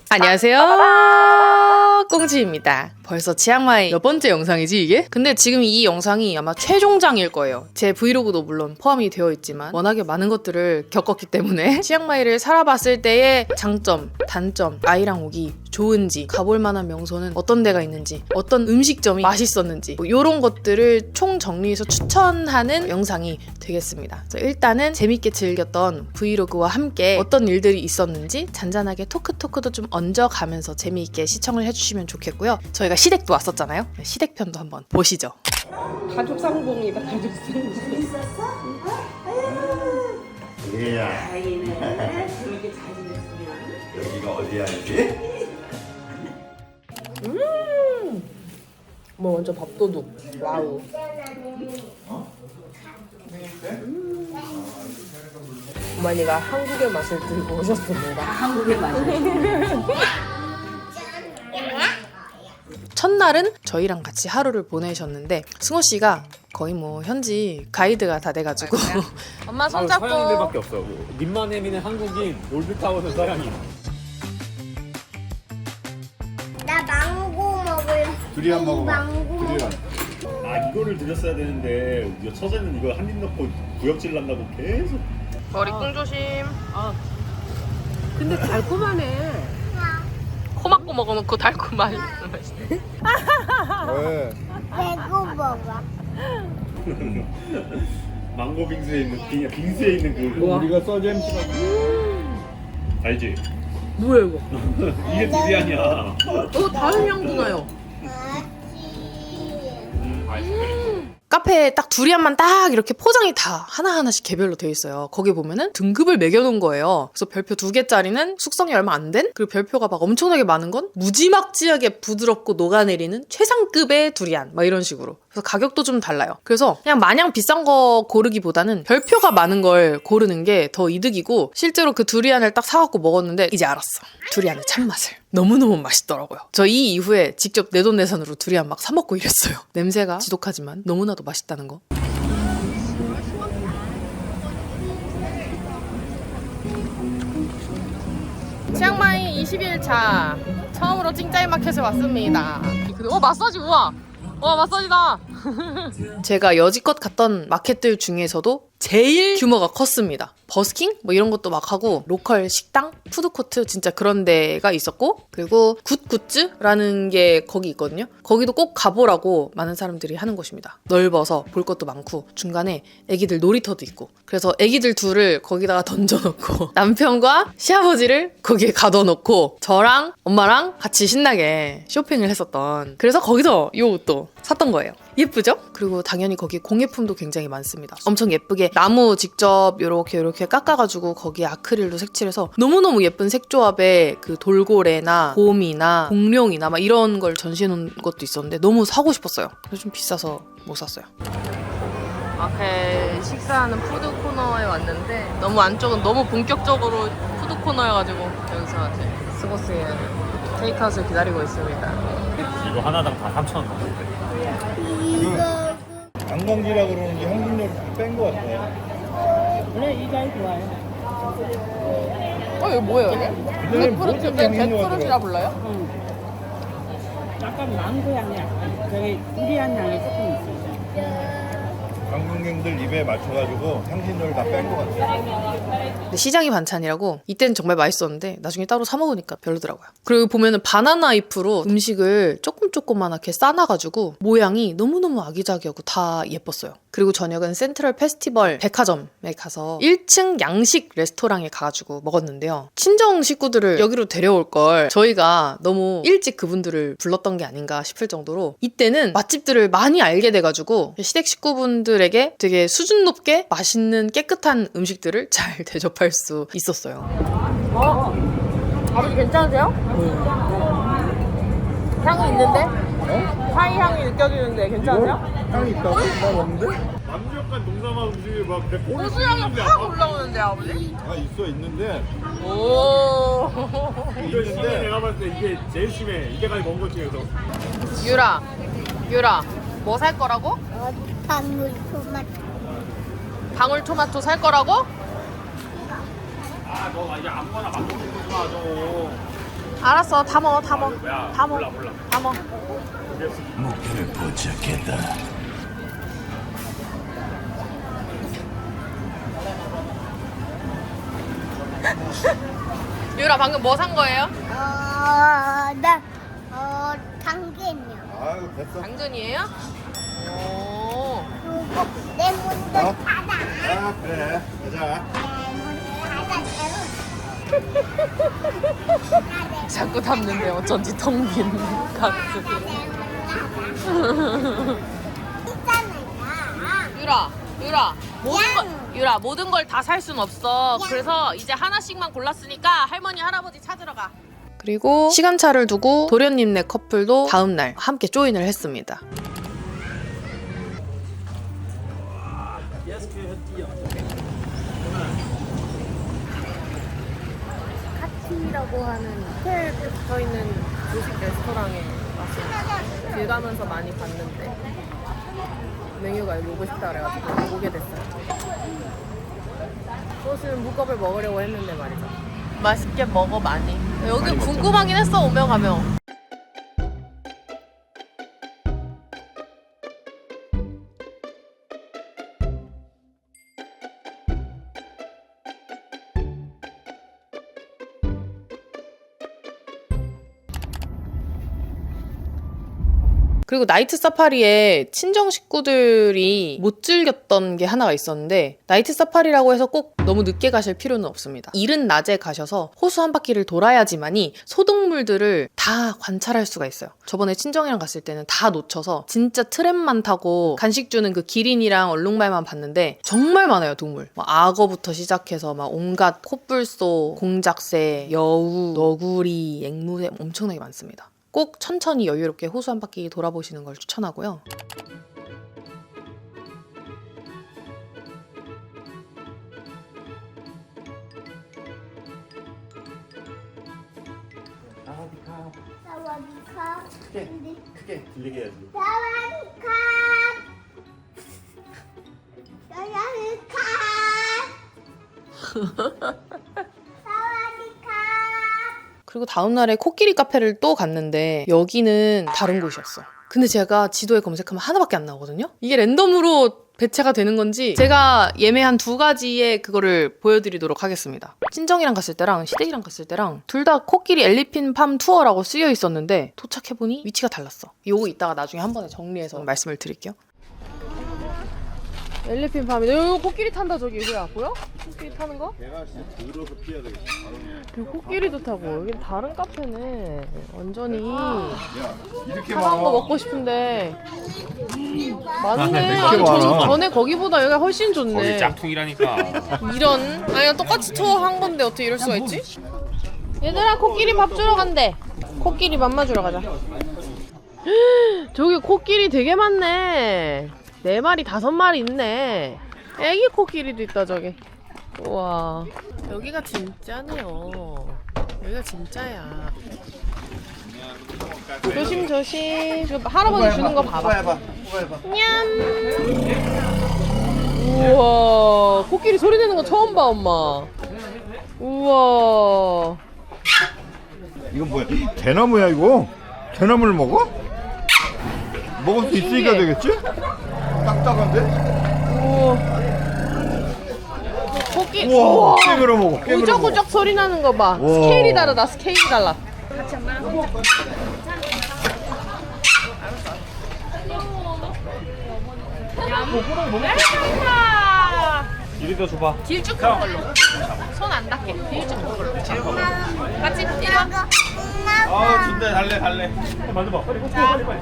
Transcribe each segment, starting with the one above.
안녕하세요, 꽁지입니다. 벌써 치앙마이 몇 번째 영상이지 이게? 근데 지금 이 영상이 아마 최종장일 거예요. 제 브이로그도 물론 포함이 되어 있지만 워낙에 많은 것들을 겪었기 때문에 치앙마이를 살아봤을 때의 장점, 단점, 아이랑 오기 좋은지, 가볼 만한 명소는 어떤 데가 있는지, 어떤 음식점이 맛있었는지 뭐 이런 것들을 총 정리해서 추천하는 영상이 되겠습니다. 일단은 재밌게 즐겼던 브이로그와 함께 어떤 일들이 있었는지 잔잔하게 토크도 좀 얹어가면서 재미있게 시청을 해주시면 좋겠고요. 저희가 시댁도 왔었잖아요. 시댁편도 한번 보시죠. 가족 상봉이다. 가족 상봉. 얘야. 아이는 그렇게 잘 지냈으면. 여기가 어디야 이게? 뭐 완전 밥도둑. 와우. 어머니가 한국의 맛을 들고 오셨습니다. 한국의 맛을. 첫날은 저희랑 같이 하루를 보내셨는데 승호 씨가 거의 뭐 현지 가이드가 다 돼가지고 엄마 손잡고 서양인들밖에 없어. 님만해미는 한국인, 올드타운은 서양인. 나 망고 먹을래. 두리안 먹어봐. 망고. 두리안. 아 이거를 드렸어야 되는데 이거 처제는 이거 한 입 넣고 구역질 난다고 계속. 머리끈 조심. 근데 달콤하네. 코 막고 먹어놓고 달콤한 왜? 배고 먹어. 망고 빙수에 있는 빙수에 있는 그 우리가 서지 MC가 알지? 뭐야 이거? 이게 두리안이야. 다른 향도 나요. 카페에 딱 두리안만 딱 이렇게 포장이 다 하나하나씩 개별로 되어 있어요. 거기 보면은 등급을 매겨놓은 거예요. 그래서 별표 2개짜리는 숙성이 얼마 안 된? 그리고 별표가 막 엄청나게 많은 건 무지막지하게 부드럽고 녹아내리는 최상급의 두리안 막 이런 식으로. 그래서 가격도 좀 달라요. 그래서 그냥 마냥 비싼 거 고르기보다는 별표가 많은 걸 고르는 게 더 이득이고 실제로 그 두리안을 딱 사갖고 먹었는데 이제 알았어. 두리안의 참맛을. 너무너무 맛있더라고요. 저 이 이후에 직접 내돈내산으로 두리안 막 사 먹고 이랬어요. 냄새가 지독하지만 너무나도 맛있다는 거. 치앙마이 20일차 처음으로 찡짜이 마켓에 왔습니다. 마사지 우와! 와 마사지다! 제가 여지껏 갔던 마켓들 중에서도 제일 규모가 컸습니다. 버스킹? 뭐 이런 것도 막 하고 로컬 식당? 푸드코트 진짜 그런 데가 있었고 그리고 굿굿즈라는 게 거기 있거든요. 거기도 꼭 가보라고 많은 사람들이 하는 곳입니다. 넓어서 볼 것도 많고 중간에 애기들 놀이터도 있고 그래서 애기들 둘을 거기다가 던져놓고 남편과 시아버지를 거기에 가둬놓고 저랑 엄마랑 같이 신나게 쇼핑을 했었던 그래서 거기서 이 옷도 샀던 거예요. 예쁘죠? 그리고 당연히 거기 공예품도 굉장히 많습니다. 엄청 예쁘게 나무 직접 이렇게 깎아가지고 거기에 아크릴로 색칠해서 너무너무 예쁜 색조합의 그 돌고래나 곰이나 공룡이나 막 이런 걸 전시해놓은 것도 있었는데 너무 사고 싶었어요. 그래서 좀 비싸서 못 샀어요. 앞에 식사하는 푸드 코너에 왔는데 너무 안쪽은 너무 본격적으로 푸드 코너여가지고 여기서 이제 스고스의 테이크아웃을 기다리고 있습니다. 이거 하나당 다 3,000원 넘는데. 관광지라 그러는지 한국열을 뺀거 같아. 원래 이 자리 좋아요. 이거 뭐예요 이게? 잭프루트인가 불러요? 약간 망고 향이 약간 저기 두리안 향이 조금 있어요. 관광객들 입에 맞춰가지고 향신료를 다 뺀 거 같아. 근데 시장이 반찬이라고 이때는 정말 맛있었는데 나중에 따로 사 먹으니까 별로더라고요. 그리고 보면은 바나나 잎으로 음식을 조그맣게 싸놔가지고 모양이 너무너무 아기자기하고 다 예뻤어요. 그리고 저녁은 센트럴 페스티벌 백화점에 가서 1층 양식 레스토랑에 가가지고 먹었는데요. 친정 식구들을 여기로 데려올 걸 저희가 너무 일찍 그분들을 불렀던 게 아닌가 싶을 정도로 이때는 맛집들을 많이 알게 돼가지고 시댁 식구분들에게 되게 수준 높게 맛있는 깨끗한 음식들을 잘 대접할 수 있었어요. 아버지 괜찮으세요? 향이 있는데? 파이 향이 느껴지는데 괜찮으세요? 향이 있다고? 나 없는데? 완벽한 동남아 음식이 막 고수향이 확 올라오는데 아버지? 아 있어 있는데 오. 이거 심해. 내가 봤을 때 이게 제일 심해. 이때까지 먹은 것 중에서. 유라 뭐 살 거라고? 방울토마토. 방울토마토 살 거라고? 너 이제 아무거나 막 먹는 거지 마, 저. 알았어 다 먹어 다 먹어 야, 다 먹어 몰라. 다 먹어. 목표를 포착했다. 유라 방금 뭐 산 거예요? 당근이요. 아유 됐어. 당근이에요? 오. 그리고 레몬도 어? 사다. 아 그래 가자. 자꾸 담는데 어쩐지 텅 빈 가슴. 유라 모든 걸 다 살 순 없어. 그래서 이제 하나씩만 골랐으니까 할머니 할아버지 찾으러 가. 그리고 시간차를 두고 도련님네 커플도 다음날 함께 조인을 했습니다. 카티라고 하는 호텔에 붙어있는 조식 레스토랑에 왔어요. 길 가면서 많이 봤는데 메뉴가 여기 오고 싶다 그래가지고 오게 됐어요. 소스는 무겁을 먹으려고 했는데 말이죠. 맛있게 먹어 많이. 여기 궁금하긴 했어 오며 가며. 그리고 나이트 사파리에 친정 식구들이 못 즐겼던 게 하나가 있었는데 나이트 사파리라고 해서 꼭 너무 늦게 가실 필요는 없습니다. 이른 낮에 가셔서 호수 한 바퀴를 돌아야지만이 소동물들을 다 관찰할 수가 있어요. 저번에 친정이랑 갔을 때는 다 놓쳐서 진짜 트램만 타고 간식 주는 그 기린이랑 얼룩말만 봤는데 정말 많아요 동물. 악어부터 시작해서 막 온갖 코뿔소, 공작새, 여우, 너구리, 앵무새 엄청나게 많습니다. 꼭 천천히 여유롭게 호수 한 바퀴 돌아보시는 걸 추천하고요. 사와디카. 크게 들리게 해야지. 사와디카. 사와디카. 그리고 다음날에 코끼리 카페를 또 갔는데 여기는 다른 곳이었어. 근데 제가 지도에 검색하면 하나밖에 안 나오거든요? 이게 랜덤으로 배치가 되는 건지 제가 예매한 2가지의 그거를 보여드리도록 하겠습니다. 친정이랑 갔을 때랑 시댁이랑 갔을 때랑 둘 다 코끼리 엘리핀 팜 투어라고 쓰여 있었는데 도착해보니 위치가 달랐어. 요거 이따가 나중에 한 번에 정리해서 말씀을 드릴게요. 엘리핀 팜이다. 여기 코끼리 탄다 저기. 이거야 보여? 코끼리 타는 거? 걔가 진짜 들어서 피해야 되겠다. 그리고 코끼리도 타고. 여긴 다른 카페네. 완전히 야 이렇게 차가운 거 많아. 먹고 싶은데 맞네. 이렇게 아니, 많아. 전에 거기보다 여기가 훨씬 좋네. 거기 짝퉁이라니까. 이런. 아니 똑같이 투어 한 건데 어떻게 이럴 수가 있지? 얘들아 코끼리 밥 주러 간대. 코끼리 맘마 주러 가자. 저기 코끼리 되게 많네. 4마리 5마리 있네. 애기 코끼리도 있다 저기. 우와 여기가 진짜네요. 여기가 진짜야. 조심 조심. 저 할아버지 주는 거 봐봐. 해봐. 냠. 우와 코끼리 소리 내는 거 처음 봐 엄마. 우와 이건 뭐야? 대나무야 이거? 대나무를 먹어? 먹을 수 있으니까 되겠지? 딱딱한데? 우와 코끼리. 우와 깨물어 먹어. 깨물어 먹어. 꾸적꾸적 소리 나는 거 봐. 우와. 스케일이 다르다 스케일이 달라. 이리도 줘봐. 길쭉 큰 걸로. 손 안 닿게. 길쭉 큰 걸로. 같이 이리 와. 아 준대 달래. 만져봐. 빨리 빨리.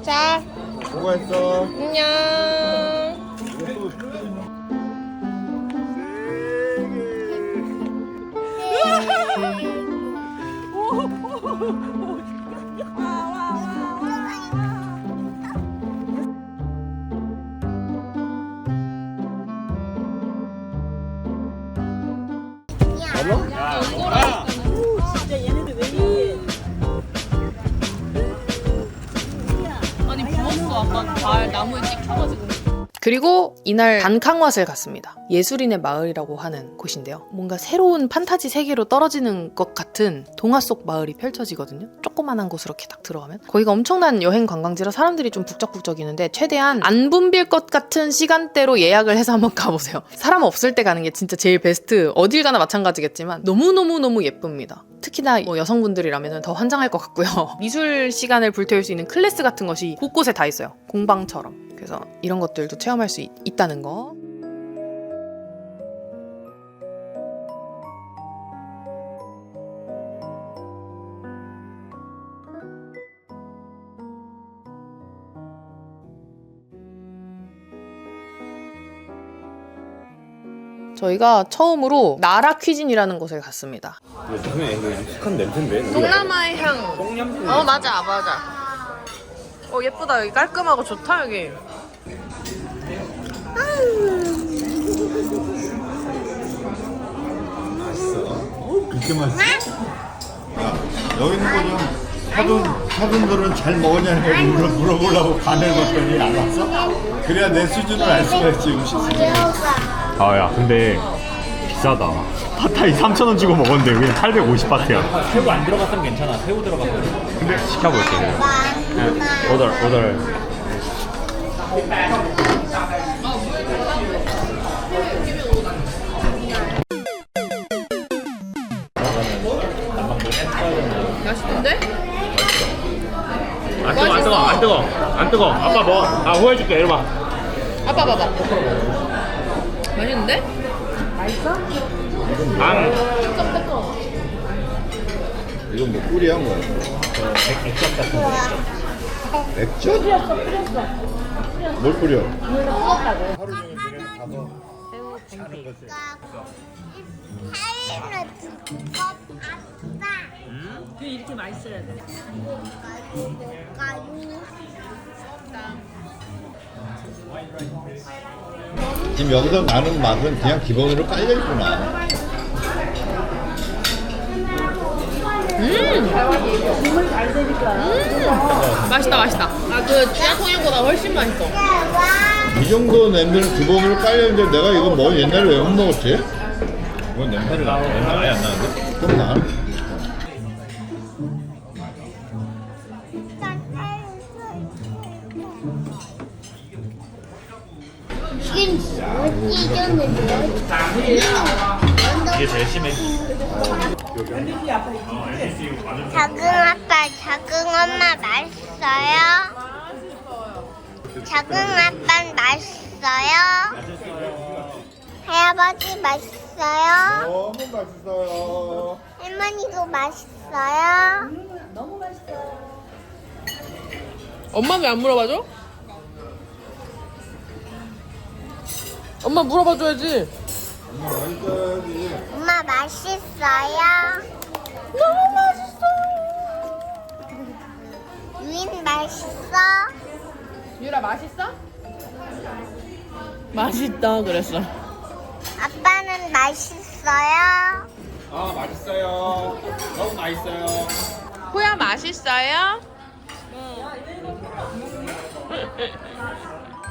자. 수고했어. 안녕. 아니 부었어. 아까 발 나무에 찍혀가지고. 그리고 이날 단캉왓을 갔습니다. 예술인의 마을이라고 하는 곳인데요. 뭔가 새로운 판타지 세계로 떨어지는 것 같은 동화 속 마을이 펼쳐지거든요. 조그만한 곳으로 이렇게 딱 들어가면. 거기가 엄청난 여행 관광지라 사람들이 좀 북적북적이는데 최대한 안 붐빌 것 같은 시간대로 예약을 해서 한번 가보세요. 사람 없을 때 가는 게 진짜 제일 베스트. 어딜 가나 마찬가지겠지만 너무너무너무 예쁩니다. 특히나 뭐 여성분들이라면 더 환장할 것 같고요. 미술 시간을 불태울 수 있는 클래스 같은 것이 곳곳에 다 있어요. 공방처럼. 그래서 이런 것들도 체험할 수 있다는 거. 저희가 처음으로 나라 퀴진이라는 곳에 갔습니다. 익숙한 냄새인데. 동남아의 향. 똥냄새. 맞아. 예쁘다. 여기 깔끔하고 좋다 여기. 그렇게 맛있어? 야, 여기 있는 거 좀 사돈들은 잘 먹었냐는 걸 물어보려고 간을 봤더니 안 왔어? 그래야 내 수준을 알 수가 있지, 음식 수준을. 아야 근데 비싸다. 팟타이 3,000원 주고 먹었는데 여기는 850바트야. 새우 안 들어갔으면 괜찮아. 새우 들어갔으면. 근데 시켜볼게. 오더. 맛있던데? 안 뜨거. 아빠 뭐? 후회해줄게. 이리 와. 아빠 봐봐. 맛있는데? 이건 뭐 꿀이야 뭐? 액젓 같은 거. 액젓? 뭘 뿌려? 하이는 두껍 아빠. 그 이렇게 맛있어야 돼. 지금 여기서 나는 맛은 그냥 기본으로 깔려있구나. 맛있다. 그 찌양통육보다 훨씬 맛있어. 이 정도 냄새는 기본으로 깔려있는데 내가 이거 뭐 옛날에 왜 못 먹었지? 이건 냄새가 아예 안 나는데? 그럼 나 이게 제일 심해. 작은 아빠, 작은 엄마 맛있어요? 작은 아빠 맛있어요? 할아버지 맛있어요? 너무 맛있어요. 할머니도 맛있어요? 엄마 왜 안 물어봐줘? 엄마 물어봐줘야지. 엄마 맛있어요? 너무 맛있어. 유인 맛있어? 유라 맛있어? 맛있다 그랬어. 아빠는 맛있어요? 맛있어요. 너무 맛있어요. 후야 맛있어요?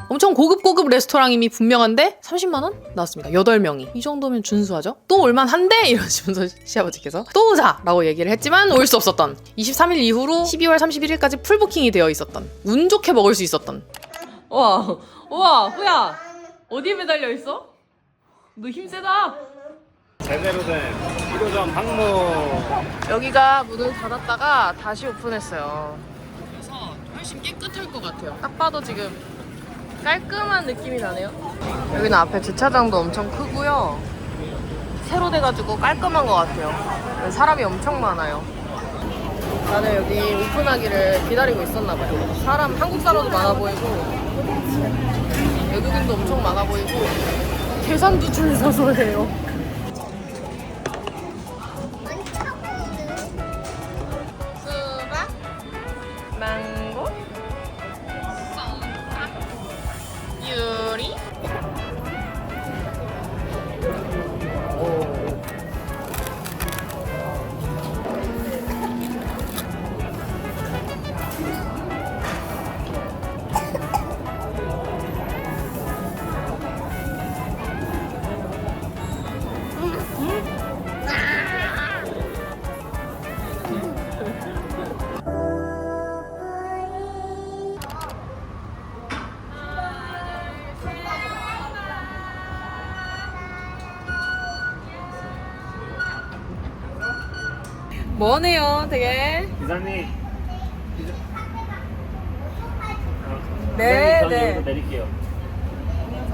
엄청 고급 레스토랑임이 분명한데 30만 원 나왔습니다. 8명이. 이 정도면 준수하죠? 또 올만한데? 이러시면서 시아버지께서 또 오자! 라고 얘기를 했지만 올 수 없었던 23일 이후로 12월 31일까지 풀부킹이 되어 있었던 운 좋게 먹을 수 있었던 우와 후야 어디에 매달려 있어? 너 힘세다. 제대로 된 1호점 항목. 여기가 문을 닫았다가 다시 오픈했어요. 그래서 훨씬 깨끗할 것 같아요. 딱 봐도 지금 깔끔한 느낌이 나네요. 여기는 앞에 주차장도 엄청 크고요. 새로 돼가지고 깔끔한 것 같아요. 사람이 엄청 많아요. 다들 여기 오픈하기를 기다리고 있었나봐요. 사람, 한국 사람도 많아 보이고 외국인도 엄청 많아 보이고 계산도 줄 서서 해요. 수박, 망고, 썸딱, 유리. 뭐네요, 되게. 기사님. 네, 네. 내릴게요.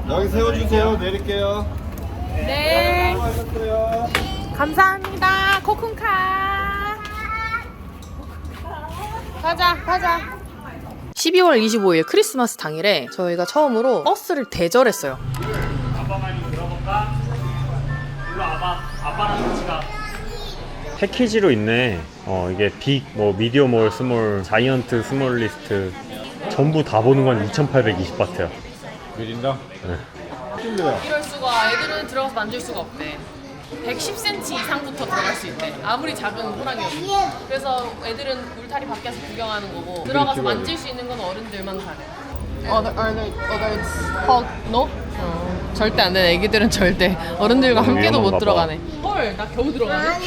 여기 세워주세요. 내릴게요. 네. 수고하셨어요. 감사합니다. 코쿤카. 가자. 12월 25일 크리스마스 당일에 저희가 처음으로 버스를 대절했어요. 아빠 말 좀 들어볼까? 일로 와봐. 아빠랑 같이 가. 패키지로 있네. 이게 빅, 뭐 미디어몰, 스몰, 자이언트, 스몰리스트 전부 다 보는 건 2,820바트야. 그린다? 네. 찔려요. 이럴 수가, 애들은 들어가서 만질 수가 없대. 110cm 이상부터 들어갈 수 있대. 아무리 작은 호랑이여도. 그래서 애들은 울타리 밖에서 구경하는 거고 들어가서 만질 수 있는 건 어른들만 가네. No? 절대 안 돼. 애기들은 절대. 어른들과 함께도 못 위험한가 봐. 들어가네. 헐, 나 겨우 들어가네.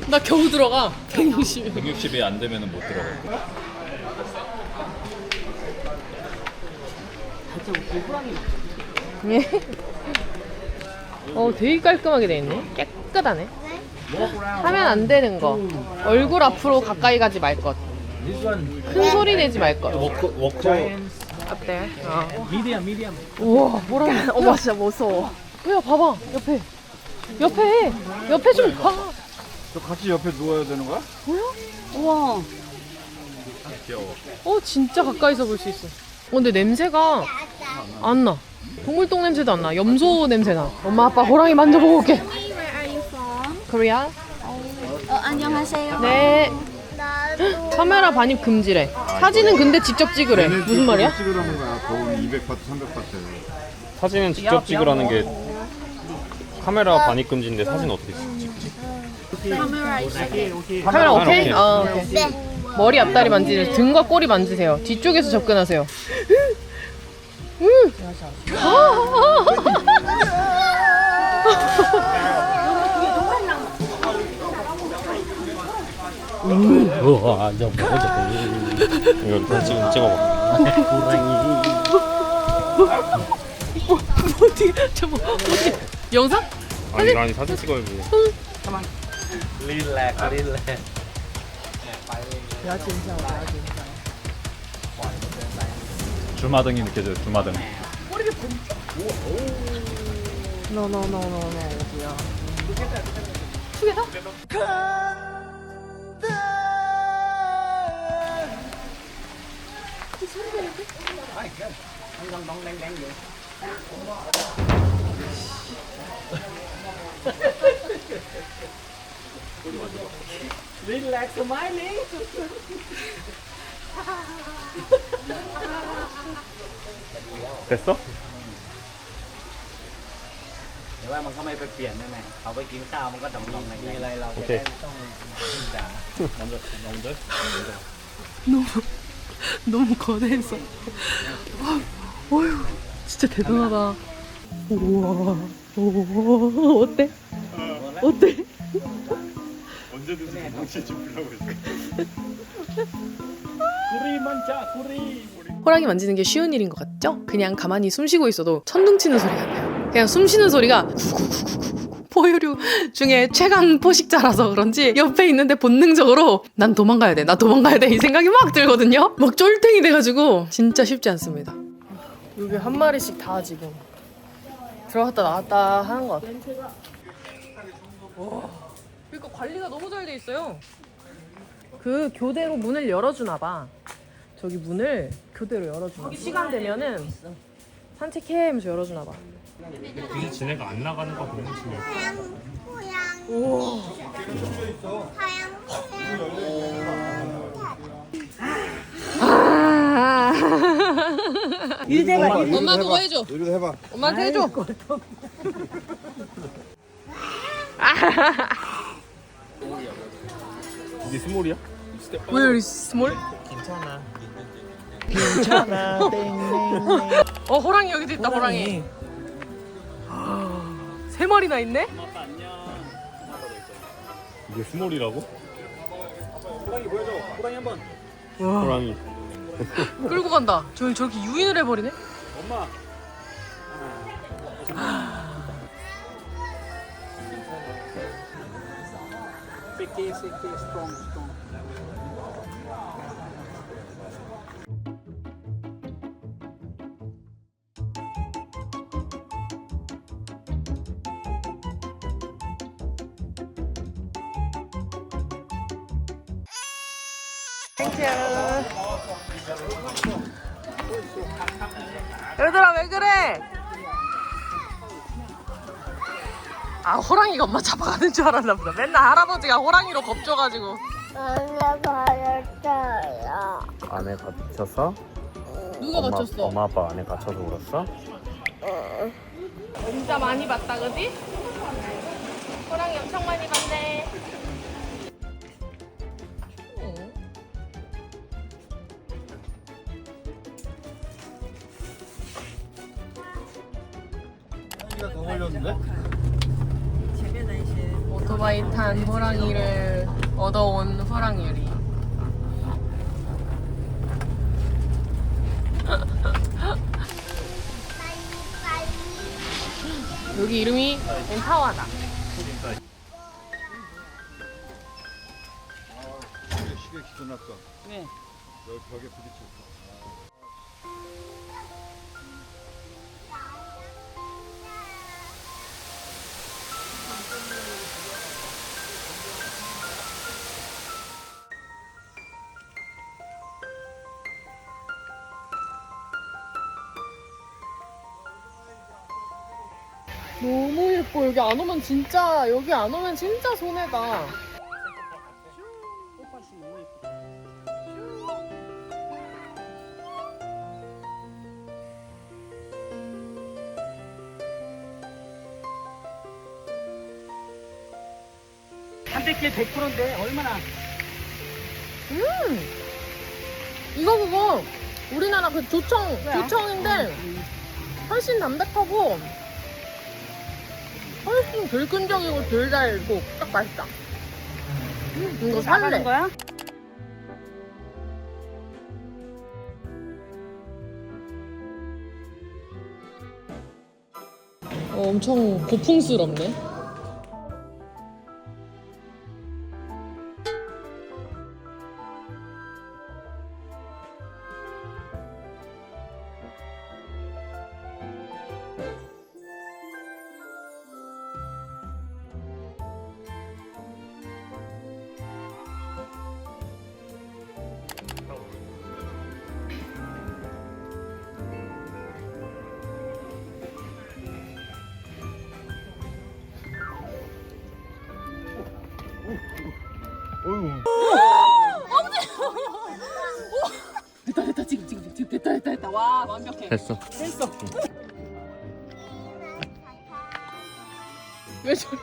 나 겨우 들어가. 160. 160이 안 되면 못 들어가. 되게 깔끔하게 돼 있네. 깨끗하네. 하면 안 되는 거. 얼굴 앞으로 가까이 가지 말 것. 큰 소리 내지 말 것. 어때? 미디엄. 우와, 뭐라? 어머, 진짜 무서워. 야, 봐봐. 옆에 좀 봐. 저 같이 옆에 누워야 되는 거야? 우와. 진짜 가까이서 볼 수 있어. 근데 냄새가 안 나. 동물똥 냄새도 안 나. 염소 냄새 나. 엄마, 아빠 호랑이 만져보고 올게. Where are you from? 코리아? 안녕하세요. 네. 나도. 카메라 반입 금지래. 사진은 근데 직접 찍으래. 무슨 말이야? 찍으라는 거야. 거기 200바트, 300바트. 사진은 직접 찍으라는 게 카메라 반입 금지인데 사진 어떻게 찍지? 카메라 오케이? 오케이. 오케이. 네. 머리 앞다리 만지세요. 등과 꼬리 만지세요. 뒤쪽에서 접근하세요. 이거 지금 찍어봐. 어떻게? 영상? 아니 사진 찍어야지. 주마등이 느껴져요. 주마등. No. 어디야? 투게더? Relax, smiling. 됐어? แต่ว่ามันก็ไม่ไปเปลี่ยนนั่นแหละเขาไปกินข้าวมันก็ดองๆในอะไรเราจะ 오케이. ได้ไม่ต้องขึ้นด่า 너무 거대했어. 어휴, 진짜 대단하다. 우와, 어때? 언제든지 당신 좀 보려고 했어. 구리 만자 구리. 호랑이 만지는 게 쉬운 일인 것 같죠? 그냥 가만히 숨 쉬고 있어도 천둥 치는 소리가 나요. 그냥 숨 쉬는 소리가 포유류 중에 최강 포식자라서 그런지 옆에 있는데 본능적으로 난 도망가야 돼 이 생각이 막 들거든요. 막 쫄탱이 돼가지고 진짜 쉽지 않습니다. 여기 한 마리씩 다 지금 들어갔다 나왔다 하는 것 같아. 그러니까 관리가 너무 잘 돼 있어요. 그 교대로 문을 열어주나 봐. 저기 문을 교대로 열어주나 봐. 시간 되면은 산책해 하면서 열어주나 봐. 굳이 지네가 안 나가는 거 보면 신기해. 오. 엄마 그거 해줘. 이리도 해봐. 엄마한테 해줘. 이게 스몰이야? Where is small? 괜찮아. 호랑이 여기도 있다. 호랑이. 3마리나 있네? 이게 스몰이라고? 호랑이 보여줘. 호랑이 한번. 호랑이. 끌고 간다. 저렇게 유인을 해버리네? 엄마. 새끼 strong. 얘들아 왜 그래? 아 호랑이가 엄마 잡아가는 줄 알았나 보다. 맨날 할아버지가 호랑이로 겁줘가지고. 안에 갇혀서? 누가 맞췄어? 엄마 아빠 안에 갇혀서 울었어? 진짜 많이 봤다 그지? 호랑이 엄청 많이 봤네. 호랑이가 더 걸렸는데? 오토바이 탄 호랑이를 얻어온 호랑이리. 여기 이름이 엔타와다. 시계 기존 아까. 네. 여기 벽에 부딪혔어. 너무 예뻐. 여기 안 오면 진짜 손해다. 단백질 100%인데 얼마나? 이거 그거 우리나라 그 조청인데 훨씬 담백하고 훨씬 덜 끈적이고 덜 달고 딱 맛있다. 이거 살래. 거야? 엄청 고풍스럽네. 됐다 지금 됐다. 와 완벽해. 됐어. 왜 저래?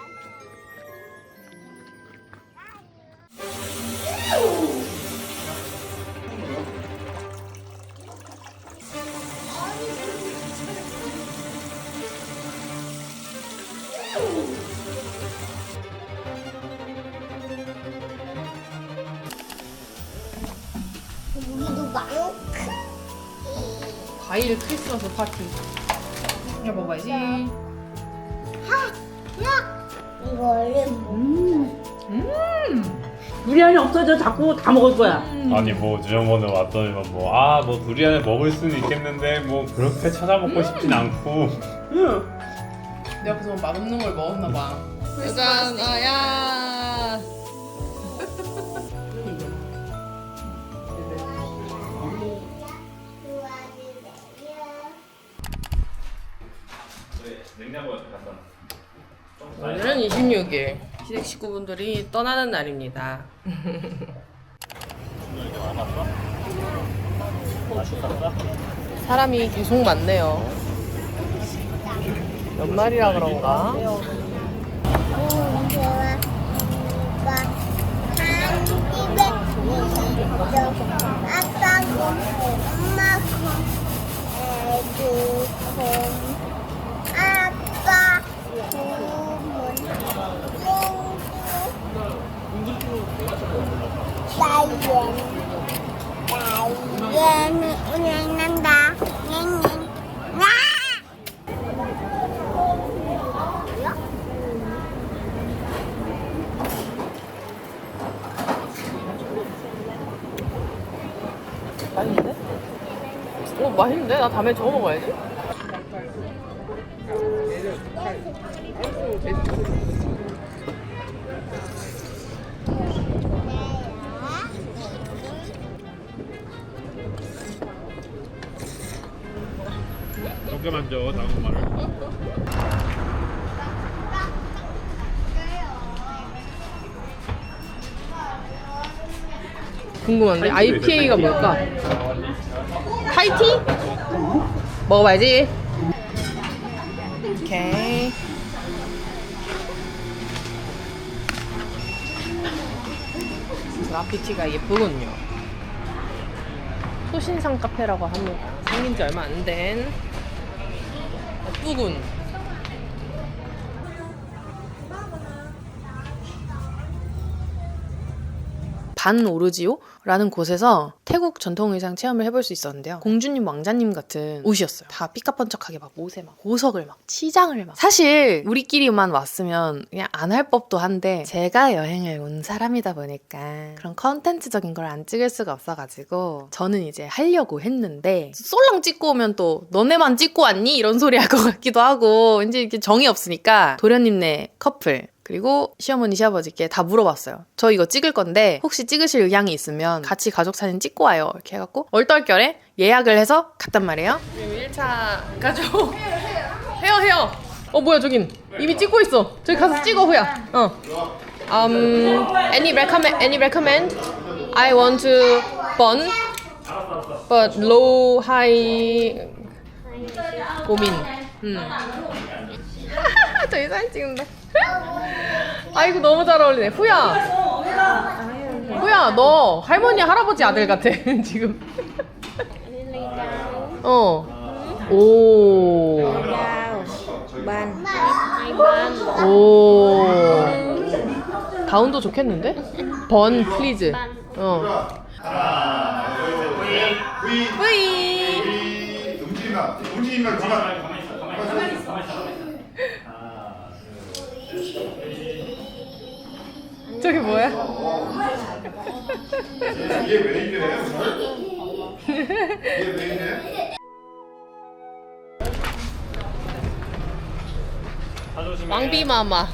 과일 크리스마스 파티. 이거 먹어야지. 두리안이 없어져 자꾸 다 먹을 거야. 아니 뭐 주영원은 왔더니만 뭐 두리안을 먹을 수는 있겠는데 뭐 그렇게 찾아먹고 싶진 않고. 내 앞에서 맛없는 걸 먹었나 봐. 여자나야. 오늘은 26일 시댁 식구분들이 떠나는 날입니다. 사람이 계속 많네요. 연말이라 그런가? 아빠고 엄마고 애기고 아빠 부모 나얘는 운행한다. 맛있는데? 맛있는데? 나 다음에 저거 먹어야지. 조금만 줘, 나무말을. 궁금한데 IPA가 뭘까? 타이티? 먹어봐야지. 오케이. 라피티가 예쁘군요. 소신상 카페라고 합니다. 생긴 지 얼마 안 된 예쁘군. 반 오르지오라는 곳에서 태국 전통 의상 체험을 해볼 수 있었는데요. 공주님, 왕자님 같은 옷이었어요. 다 삐까번쩍하게 막 옷에 막 보석을 막 치장을 막. 사실 우리끼리만 왔으면 그냥 안 할 법도 한데 제가 여행을 온 사람이다 보니까 그런 컨텐츠적인 걸 안 찍을 수가 없어가지고 저는 이제 하려고 했는데 쏠랑 찍고 오면 또 너네만 찍고 왔니? 이런 소리 할 것 같기도 하고 이제 이렇게 정이 없으니까 도련님네 커플 그리고 시어머니 시아버지께 다 물어봤어요. 저 이거 찍을 건데 혹시 찍으실 의향이 있으면 같이 가족 사진 찍고 와요. 이렇게 해갖고 얼떨결에 예약을 해서 갔단 말이에요. 1차 가족 헤어 뭐야 저긴 이미 찍고 있어. 저기 가서 찍어 후야. Any recommend? I want to bun but low high 고민. 저기 사진 찍는다. 아이고 너무 잘 어울리네. 후야 너 할머니 할아버지 아들 같아 지금. 오 다운도 좋겠는데? 번 플리즈. 뿌이 움직이면 그만. 저게 뭐야? 이게 왜 이래? 이게 왜 이래? 왕비마마.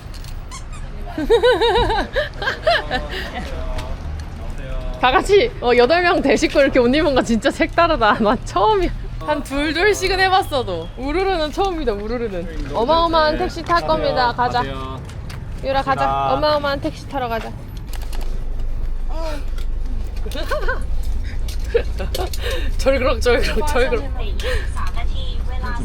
다 같이 8명 대식구 이렇게 옷 입은 거 진짜 색다르다. 나 처음이야. 한 둘씩은 해봤어도 우르르는 처음이다. 우르르는 어마어마한 택시 탈 겁니다. 가자 유라 가자. 어마어마한 택시 타러 가자. 절그럭 좀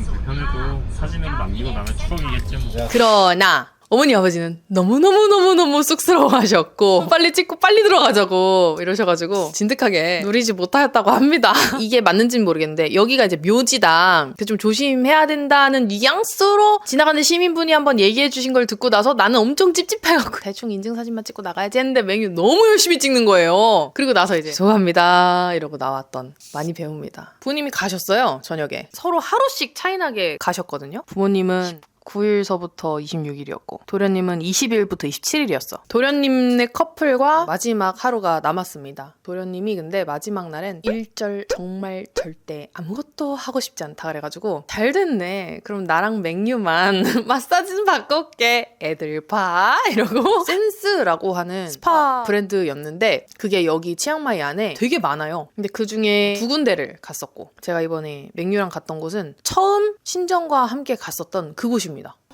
불편해도 사진으로 남기고 나면 추억이겠지 뭐. 그러나 어머니 아버지는 너무너무 쑥스러워하셨고 빨리 찍고 빨리 들어가자고 이러셔가지고 진득하게 누리지 못하였다고 합니다. 이게 맞는지는 모르겠는데 여기가 이제 묘지당 좀 조심해야 된다는 뉘앙스로 지나가는 시민분이 한번 얘기해 주신 걸 듣고 나서 나는 엄청 찝찝해갖고 대충 인증사진만 찍고 나가야지 했는데 맹유 너무 열심히 찍는 거예요. 그리고 나서 이제 죄송합니다 이러고 나왔던. 많이 배웁니다. 부모님이 가셨어요. 저녁에 서로 하루씩 차이나게 가셨거든요. 부모님은 9일서부터 26일이었고 도련님은 20일부터 27일이었어. 도련님네 커플과 마지막 하루가 남았습니다. 도련님이 근데 마지막 날엔 일절 정말 절대 아무것도 하고 싶지 않다 그래가지고 잘 됐네. 그럼 나랑 맹유만 마사지 좀 받고 올게. 애들 봐 이러고 센스라고 하는 스파 브랜드였는데 그게 여기 치앙마이 안에 되게 많아요. 근데 그중에 2군데를 갔었고 제가 이번에 맹유랑 갔던 곳은 처음 신정과 함께 갔었던 그곳입니다.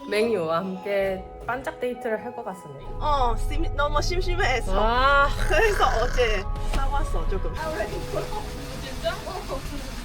맹유와 함께 반짝 데이트를 할 것 같습니다. 너무 심심해서 와. 그래서 어제 사왔어 조금.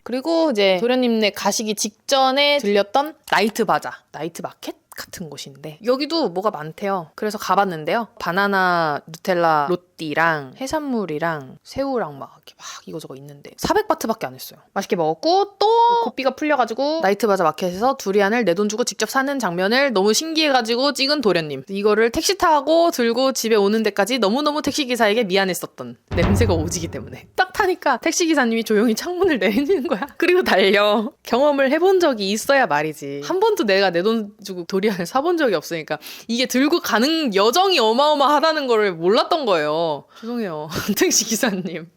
그리고 이제 도련님네 가시기 직전에 들렸던 나이트 바자, 나이트 마켓 같은 곳인데 여기도 뭐가 많대요. 그래서 가봤는데요. 바나나 누텔라 로띠랑 해산물이랑 새우랑 막 이렇게 막 이거저거 있는데 400바트밖에 안 했어요. 맛있게 먹었고 또 고삐가 풀려가지고 나이트 바자 마켓에서 두리안을 내 돈 주고 직접 사는 장면을 너무 신기해가지고 찍은 도련님. 이거를 택시 타고 들고 집에 오는 데까지 너무너무 택시기사에게 미안했었던 냄새가 오지기 때문에 딱 타니까 택시기사님이 조용히 창문을 내리는 거야. 그리고 달려. 경험을 해본 적이 있어야 말이지. 한 번도 내가 내 돈 주고 도리안을 사본 적이 없으니까 이게 들고 가는 여정이 어마어마하다는 거를 몰랐던 거예요. 죄송해요. 택시기사님.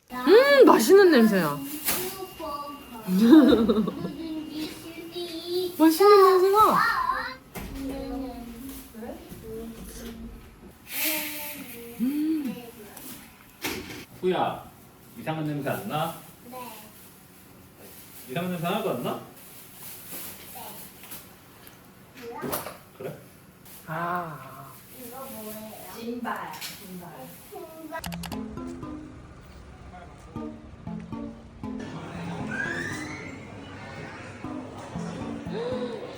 맛있는 냄새야. 맛있는 냄새가. 후야, 이상한 냄새 안 나? 네. 이상한 냄새 하나도 안 나? 그래? 아. 이거 뭐예요? 신발.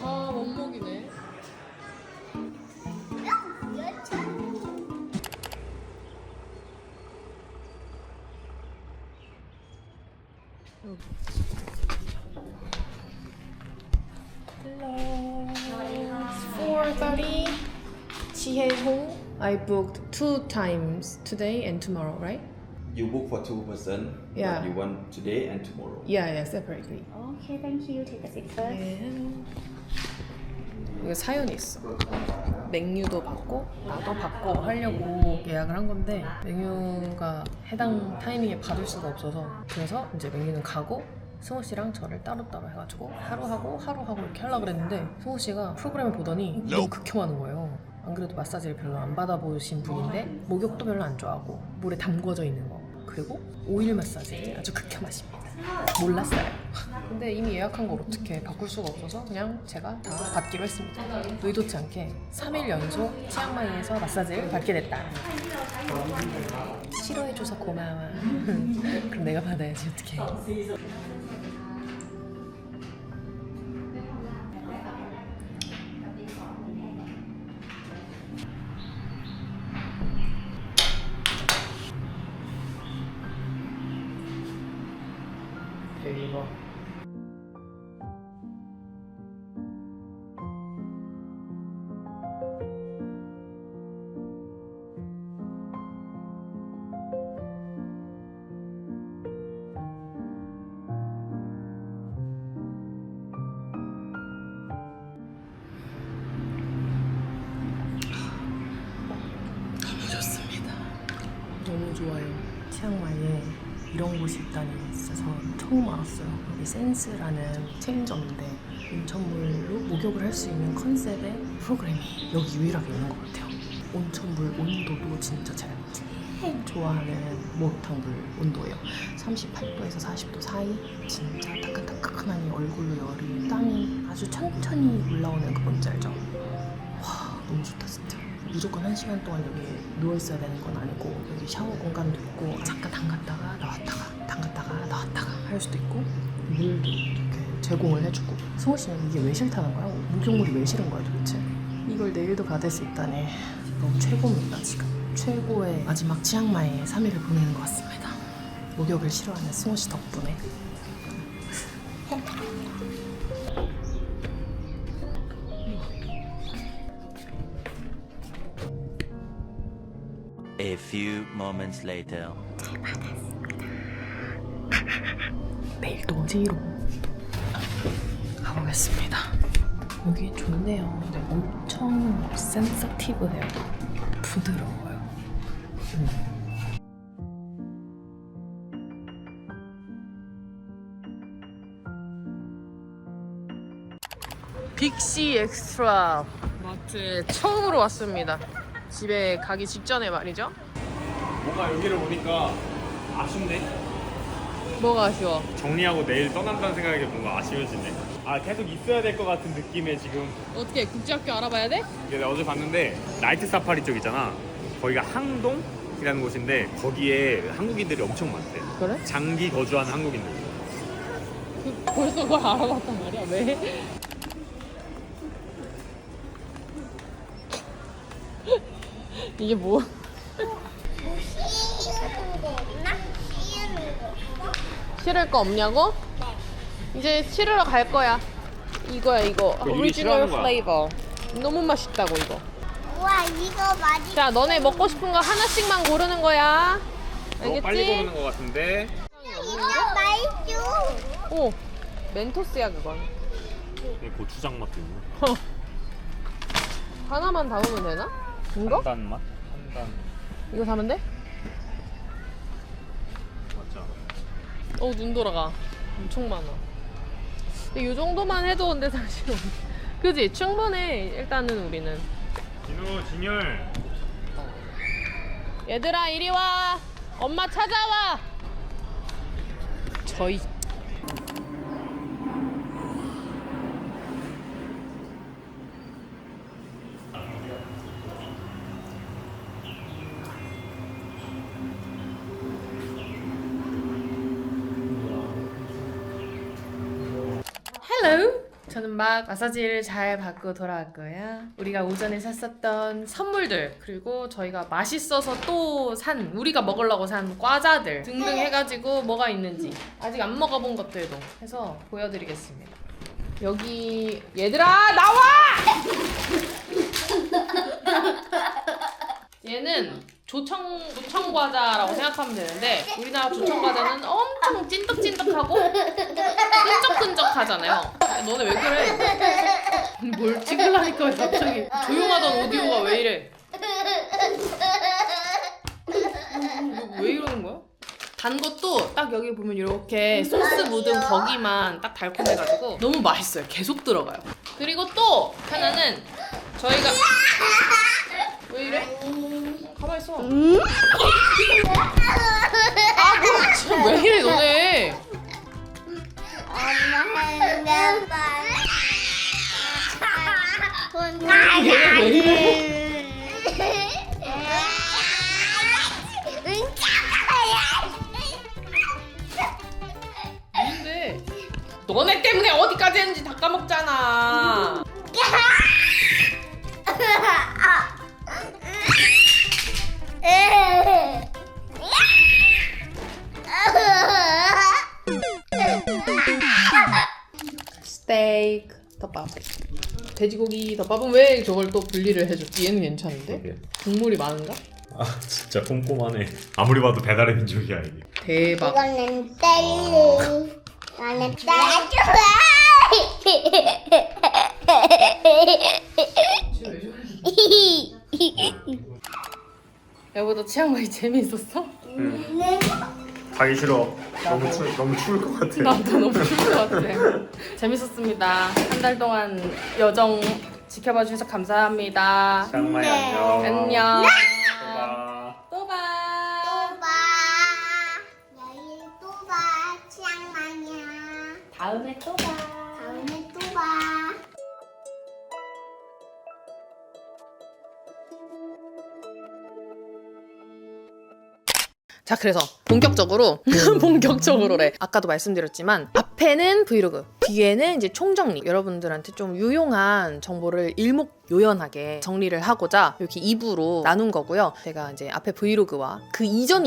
아, 원목이네. Hello. 4:30. 지혜호. I booked 2 times today and tomorrow, right? You book for 2 person, Yeah. but you want today and tomorrow. Yeah, separately. Okay, thank you. Take a seat first. 이거 사연이 있어. 맹유도 받고 나도 받고 하려고 예약을 한 건데 맹유가 해당 타이밍에 받을 수가 없어서 그래서 이제 맹유는 가고 승호 씨랑 저를 따로따로 해가지고 하루 하고 이렇게 하려고 그랬는데 승호 씨가 프로그램을 보더니 너무 극혐하는 거예요. 안 그래도 마사지를 별로 안 받아보신 분인데 목욕도 별로 안 좋아하고 물에 담궈져 있는 거 그리고 오일 마사지 아주 극혐하십니다. 몰랐어요. 근데 이미 예약한 걸 어떻게 바꿀 수가 없어서 그냥 제가 다 받기로 했습니다. 의도치 않게 3일 연속 치앙마이에서 마사지를 받게 됐다. 싫어해줘서 고마워. 그럼 내가 받아야지 어떡해. 대박. 너무 좋습니다. 너무 좋아요. 치앙마이에 이런 곳이 있다니 진짜 저 처음 알았어요. 여기 센스라는 체인점인데 온천물로 목욕을 할 수 있는 컨셉의 프로그램이 여기 유일하게 있는 것 같아요. 온천물 온도도 진짜 제가 제일 좋아하는 목욕탕물 온도예요. 38도에서 40도 사이. 진짜 따끈따끈하니 얼굴로 열이 땀이 아주 천천히 올라오는 그 뭔지 알죠? 와 너무 좋다 진짜. 무조건 1시간 동안 여기 누워있어야 되는 건 아니고 여기 샤워 공간도 있고 잠깐 담갔다가 나왔다가 할 수도 있고 물도 이렇게 제공을 해주고. 승호 씨는 이게 왜 싫다는 거야? 목욕물이 왜 싫은 거야 도대체? 이걸 내일도 받을 수 있다니 너무 최고입니다. 지금 최고의 마지막 치앙마이 3일을 보내는 것 같습니다. 목욕을 싫어하는 승호 씨 덕분에. A few moments later. 내일 노지로 가보겠습니다. 여기 좋네요. 근데 엄청 센서티브해요. 부드러워요. 빅시 엑스트라 마트에 처음으로 왔습니다. 집에 가기 직전에 말이죠. 뭔가 여기를 오니까 아쉽네. 뭐가 아쉬워? 정리하고 내일 떠난다는 생각이 뭔가 아쉬워지네. 계속 있어야 될 것 같은 느낌에 지금. 어떻게 국제학교 알아봐야 돼? 이게 내가 어제 봤는데 나이트 사파리 쪽 있잖아. 거기가 항동이라는 곳인데 거기에 한국인들이 엄청 많대. 그래? 장기 거주하는 한국인들. 벌써 그걸 알아봤단 말이야. 왜? 이게 뭐? 실을 거 없냐고? 이제 실으러 갈 거야. 이거야 이거. 유리 오리지널 싫어하는 거야. 플레이버. 너무 맛있다고 이거. 우와 이거 맛있. 자, 너네 먹고 싶은 거 하나씩만 고르는 거야. 알겠지? 빨리 고르는 것 같은데. 이거 맛있죠. 오, 멘토스야 그건. 고추장 맛도 있네. 하나만 담으면 되나? 이거? 한단 맛? 한단. 이거 사면 돼? 맞죠. 눈 돌아가. 엄청 많아. 근데 이 정도만 해도 근데 사실은 그지? 충분해. 일단은 우리는. 진우, 진율. 얘들아 이리 와. 엄마 찾아와. 저희 헬로! 저는 막 마사지를 잘 받고 돌아왔고요. 우리가 오전에 샀었던 선물들, 그리고 저희가 맛있어서 또 산, 우리가 먹으려고 산 과자들 등등 해가지고 뭐가 있는지 아직 안 먹어본 것들도 해서 보여드리겠습니다. 여기 얘들아 나와! 얘는 조청 과자라고 생각하면 되는데 우리나라 조청 과자는 엄청 찐득찐득하고 끈적끈적하잖아요. 너네 왜 그래? 뭘 찍으려니까 왜 갑자기 조용하던 오디오가 왜 이래? 왜 이러는 거야? 단 것도 딱 여기 보면 이렇게 소스 묻은 거기만 딱 달콤해가지고 너무 맛있어요. 계속 들어가요. 그리고 또 하나는 저희가 왜 이래? 가만히 있어. 아, 뭐, 진짜 왜 이래 너네? 얘네 왜 이래? 뭔데? 너네 때문에 어디까지 했는지 다 까먹잖아. 스테이크 덮밥. 돼지고기 덮밥은 왜 저걸 또 분리를 해줬지? 얘는 괜찮은데? 국물이 많은가? 아 진짜 꼼꼼하네. 아무리 봐도 배달의 민족이야 이게. 대박. 이거는 젤리. 나는 젤리 여보 너 치앙마이 재미있었어? 가기 싫어. 너무 추울 것 같아. 나도 너무 좋을 것 같아. 재밌었습니다. 한 달 동안 여정 지켜봐 주셔서 감사합니다. 치앙마이 안녕. 안녕. 또 봐. 또 봐. 또 봐. 내일 또 봐. 치앙마이야. 다음에 또 봐. 다음에 또 봐. 자, 그래서 본격적으로래. 아까도 말씀드렸지만 앞에는 브이로그, 뒤에는 이제 총정리. 여러분들한테 좀 유용한 정보를 일목요연하게 정리를 하고자 이렇게 2부로 나눈 거고요. 제가 이제 앞에 브이로그와 그 이전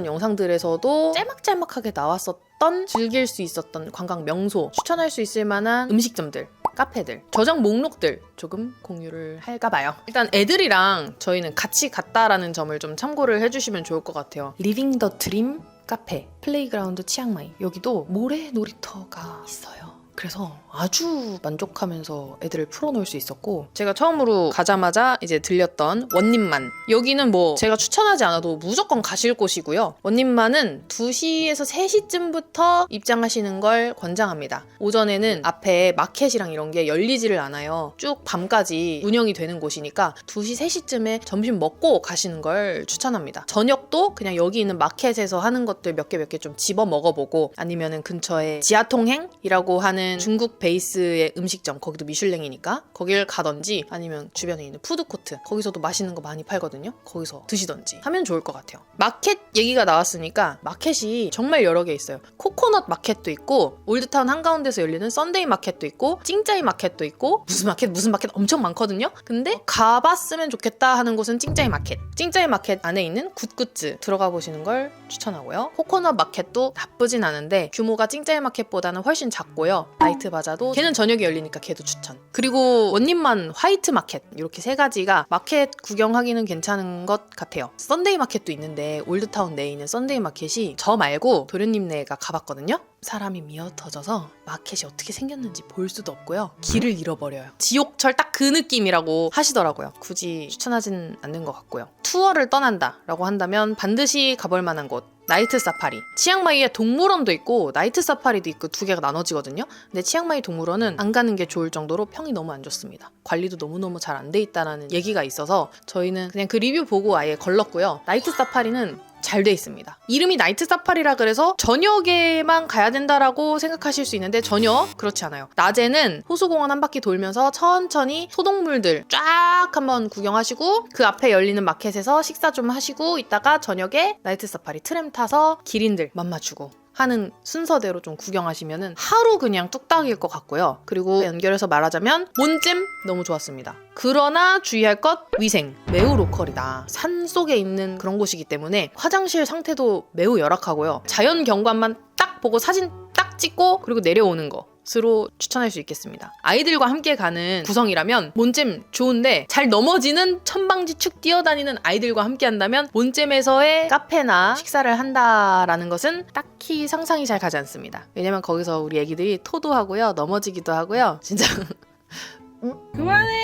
영상들에서도 짤막짤막하게 나왔었던 즐길 수 있었던 관광 명소, 추천할 수 있을 만한 음식점들, 카페들, 저장 목록들 조금 공유를 할까 봐요. 일단 애들이랑 저희는 같이 갔다라는 점을 좀 참고를 해주시면 좋을 것 같아요. 리빙 더 드림 카페, 플레이그라운드 치앙마이. 여기도 모래 놀이터가 있어요. 그래서 아주 만족하면서 애들을 풀어놓을 수 있었고, 제가 처음으로 가자마자 이제 들렸던 원님만. 여기는 뭐 제가 추천하지 않아도 무조건 가실 곳이고요. 원님만은 2시에서 3시쯤부터 입장하시는 걸 권장합니다. 오전에는 앞에 마켓이랑 이런 게 열리지를 않아요. 쭉 밤까지 운영이 되는 곳이니까 2시, 3시쯤에 점심 먹고 가시는 걸 추천합니다. 저녁도 그냥 여기 있는 마켓에서 하는 것들 몇 개 좀 집어 먹어보고, 아니면은 근처에 지하통행이라고 하는 중국 베이스의 음식점, 거기도 미슐랭이니까 거길 가든지 아니면 주변에 있는 푸드코트, 거기서도 맛있는 거 많이 팔거든요. 거기서 드시던지 하면 좋을 것 같아요. 마켓 얘기가 나왔으니까 마켓이 정말 여러 개 있어요. 코코넛 마켓도 있고, 올드타운 한가운데서 열리는 썬데이 마켓도 있고, 찡짜이 마켓도 있고, 무슨 마켓 엄청 많거든요. 근데 가봤으면 좋겠다 하는 곳은 찡짜이 마켓. 찡짜이 마켓 안에 있는 굿굿즈 들어가 보시는 걸 추천하고요. 코코넛 마켓도 나쁘진 않은데 규모가 찡짜이 마켓보다는 훨씬 작고요. 나이트 바자도 걔는 저녁에 열리니까 걔도 추천. 그리고 원님만 화이트 마켓, 이렇게 세 가지가 마켓 구경하기는 괜찮은 것 같아요. 썬데이 마켓도 있는데 올드타운 내에 있는 썬데이 마켓이 저 말고 도련님네가 가봤거든요. 사람이 미어터져서 마켓이 어떻게 생겼는지 볼 수도 없고요. 길을 잃어버려요. 지옥철 딱 그 느낌이라고 하시더라고요. 굳이 추천하진 않는 것 같고요. 투어를 떠난다 라고 한다면 반드시 가볼 만한 곳, 나이트 사파리. 치앙마이에 동물원도 있고 나이트 사파리도 있고 두 개가 나눠지거든요. 근데 치앙마이 동물원은 안 가는 게 좋을 정도로 평이 너무 안 좋습니다. 관리도 너무너무 잘 안 돼 있다는 얘기가 있어서 저희는 그냥 그 리뷰 보고 아예 걸렀고요. 나이트 사파리는 잘 돼 있습니다. 이름이 나이트 사파리라 그래서 저녁에만 가야 된다라고 생각하실 수 있는데 전혀 그렇지 않아요. 낮에는 호수공원 한 바퀴 돌면서 천천히 소동물들 쫙 한번 구경하시고 그 앞에 열리는 마켓에서 식사 좀 하시고 있다가 저녁에 나이트 사파리 트램 타서 기린들 만마주고 하는 순서대로 좀 구경하시면은 하루 그냥 뚝딱일 것 같고요. 그리고 연결해서 말하자면 몬잼 너무 좋았습니다. 그러나 주의할 것, 위생 매우 로컬이다. 산 속에 있는 그런 곳이기 때문에 화장실 상태도 매우 열악하고요. 자연 경관만 딱 보고 사진 딱 찍고 그리고 내려오는 거 스로 추천할 수 있겠습니다. 아이들과 함께 가는 구성이라면 몬잼 좋은데 잘 넘어지는 천방지축 뛰어다니는 아이들과 함께 한다면 몬잼에서의 카페나 식사를 한다라는 것은 딱히 상상이 잘 가지 않습니다. 왜냐면 거기서 우리 애기들이 토도 하고요, 넘어지기도 하고요. 진짜 그만해.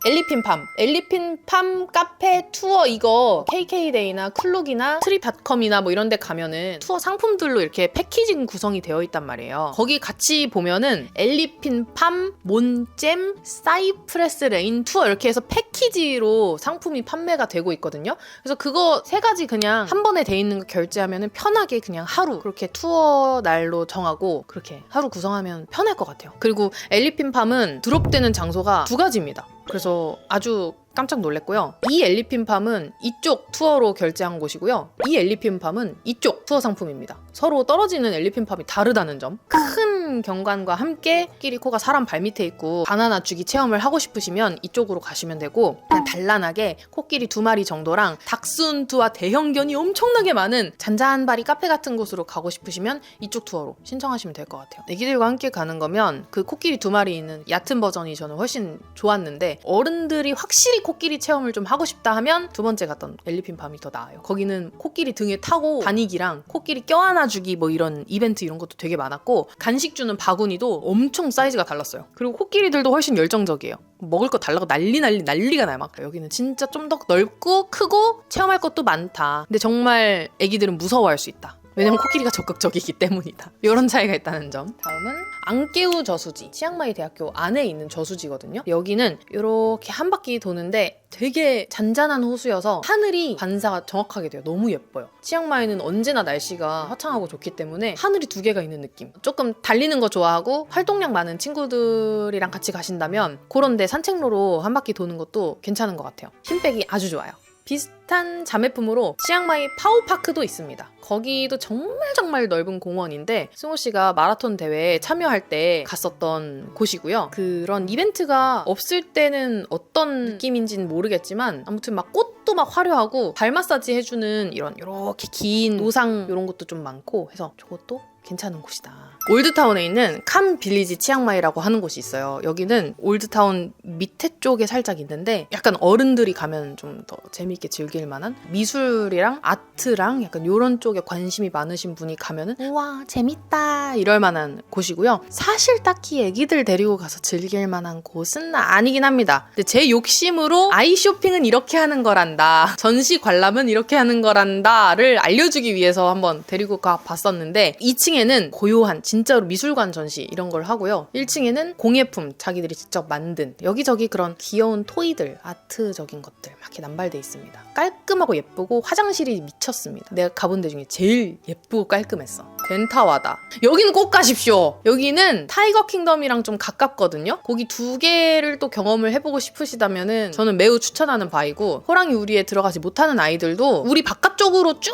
엘리핀팜 카페 투어 이거 KK데이나 클룩이나 트립닷컴이나 뭐 이런 데 가면은 투어 상품들로 이렇게 패키징 구성이 되어 있단 말이에요. 거기 같이 보면은 엘리핀팜, 몬잼, 사이프레스 레인 투어 이렇게 해서 패키지로 상품이 판매가 되고 있거든요. 그래서 그거 세 가지 그냥 한 번에 돼 있는 거 결제하면은 편하게 그냥 하루 그렇게 투어 날로 정하고 그렇게 하루 구성하면 편할 것 같아요. 그리고 엘리핀팜은 드롭되는 장소가 두 가지입니다. 그래서 아주 깜짝 놀랐고요. 이 엘리핀팜은 이쪽 투어로 결제한 곳이고요. 이 엘리핀팜은 이쪽 투어 상품입니다. 서로 떨어지는 엘리핀팜이 다르다는 점. 큰 경관과 함께 코끼리코가 사람 발밑에 있고 바나나 주기 체험을 하고 싶으시면 이쪽으로 가시면 되고, 그냥 단란하게 코끼리 2마리 정도랑 닥스훈트와 대형견이 엄청나게 많은 잔잔바리 카페 같은 곳으로 가고 싶으시면 이쪽 투어로 신청하시면 될 것 같아요. 애기들과 함께 가는 거면 그 코끼리 2마리 있는 얕은 버전이 저는 훨씬 좋았는데, 어른들이 확실히 코끼리 체험을 좀 하고 싶다 하면 두 번째 갔던 엘리핀팜이 더 나아요. 거기는 코끼리 등에 타고 다니기랑 코끼리 껴안아주기 뭐 이런 이벤트 이런 것도 되게 많았고, 간식 주는 바구니도 엄청 사이즈가 달랐어요. 그리고 코끼리들도 훨씬 열정적이에요. 먹을 거 달라고 난리가 나요. 막 여기는 진짜 좀 더 넓고 크고 체험할 것도 많다. 근데 정말 애기들은 무서워할 수 있다. 왜냐면 코끼리가 적극적이기 때문이다. 이런 차이가 있다는 점. 다음은 앙케우 저수지. 치앙마이 대학교 안에 있는 저수지거든요. 여기는 이렇게 한 바퀴 도는데 되게 잔잔한 호수여서 하늘이 반사가 정확하게 돼요. 너무 예뻐요. 치앙마이는 언제나 날씨가 화창하고 좋기 때문에 하늘이 두 개가 있는 느낌. 조금 달리는 거 좋아하고 활동량 많은 친구들이랑 같이 가신다면 그런 데 산책로로 한 바퀴 도는 것도 괜찮은 것 같아요. 힘 빼기 아주 좋아요. 비슷한 자매품으로 치앙마이 파오파크도 있습니다. 거기도 정말 넓은 공원인데 승호 씨가 마라톤 대회에 참여할 때 갔었던 곳이고요. 그런 이벤트가 없을 때는 어떤 느낌인지는 모르겠지만 아무튼 막 꽃도 막 화려하고 발 마사지 해주는 이렇게 긴 노상 이런 것도 좀 많고 해서 저것도 괜찮은 곳이다. 올드타운에 있는 캄 빌리지 치앙마이라고 하는 곳이 있어요. 여기는 올드타운 밑에 쪽에 살짝 있는데 약간 어른들이 가면 좀 더 재미있게 즐길 만한 미술이랑 아트랑 약간 이런 쪽에 관심이 많으신 분이 가면은 우와 재밌다 이럴 만한 곳이고요. 사실 딱히 애기들 데리고 가서 즐길 만한 곳은 아니긴 합니다. 근데 제 욕심으로 아이 쇼핑은 이렇게 하는 거란다, 전시 관람은 이렇게 하는 거란다를 알려주기 위해서 한번 데리고 가 봤었는데 2층에 2층에는 고요한 진짜로 미술관 전시 이런 걸 하고요. 1층에는 공예품 자기들이 직접 만든 여기저기 그런 귀여운 토이들, 아트적인 것들 막 이렇게 남발돼 있습니다. 깔끔하고 예쁘고 화장실이 미쳤습니다. 내가 가본 데 중에 제일 예쁘고 깔끔했어. 덴타와다. 여기는 꼭 가십시오. 여기는 타이거 킹덤이랑 좀 가깝거든요. 거기 두 개를 또 경험을 해보고 싶으시다면은 저는 매우 추천하는 바이고, 호랑이 우리에 들어가지 못하는 아이들도 우리 바깥쪽으로 쭉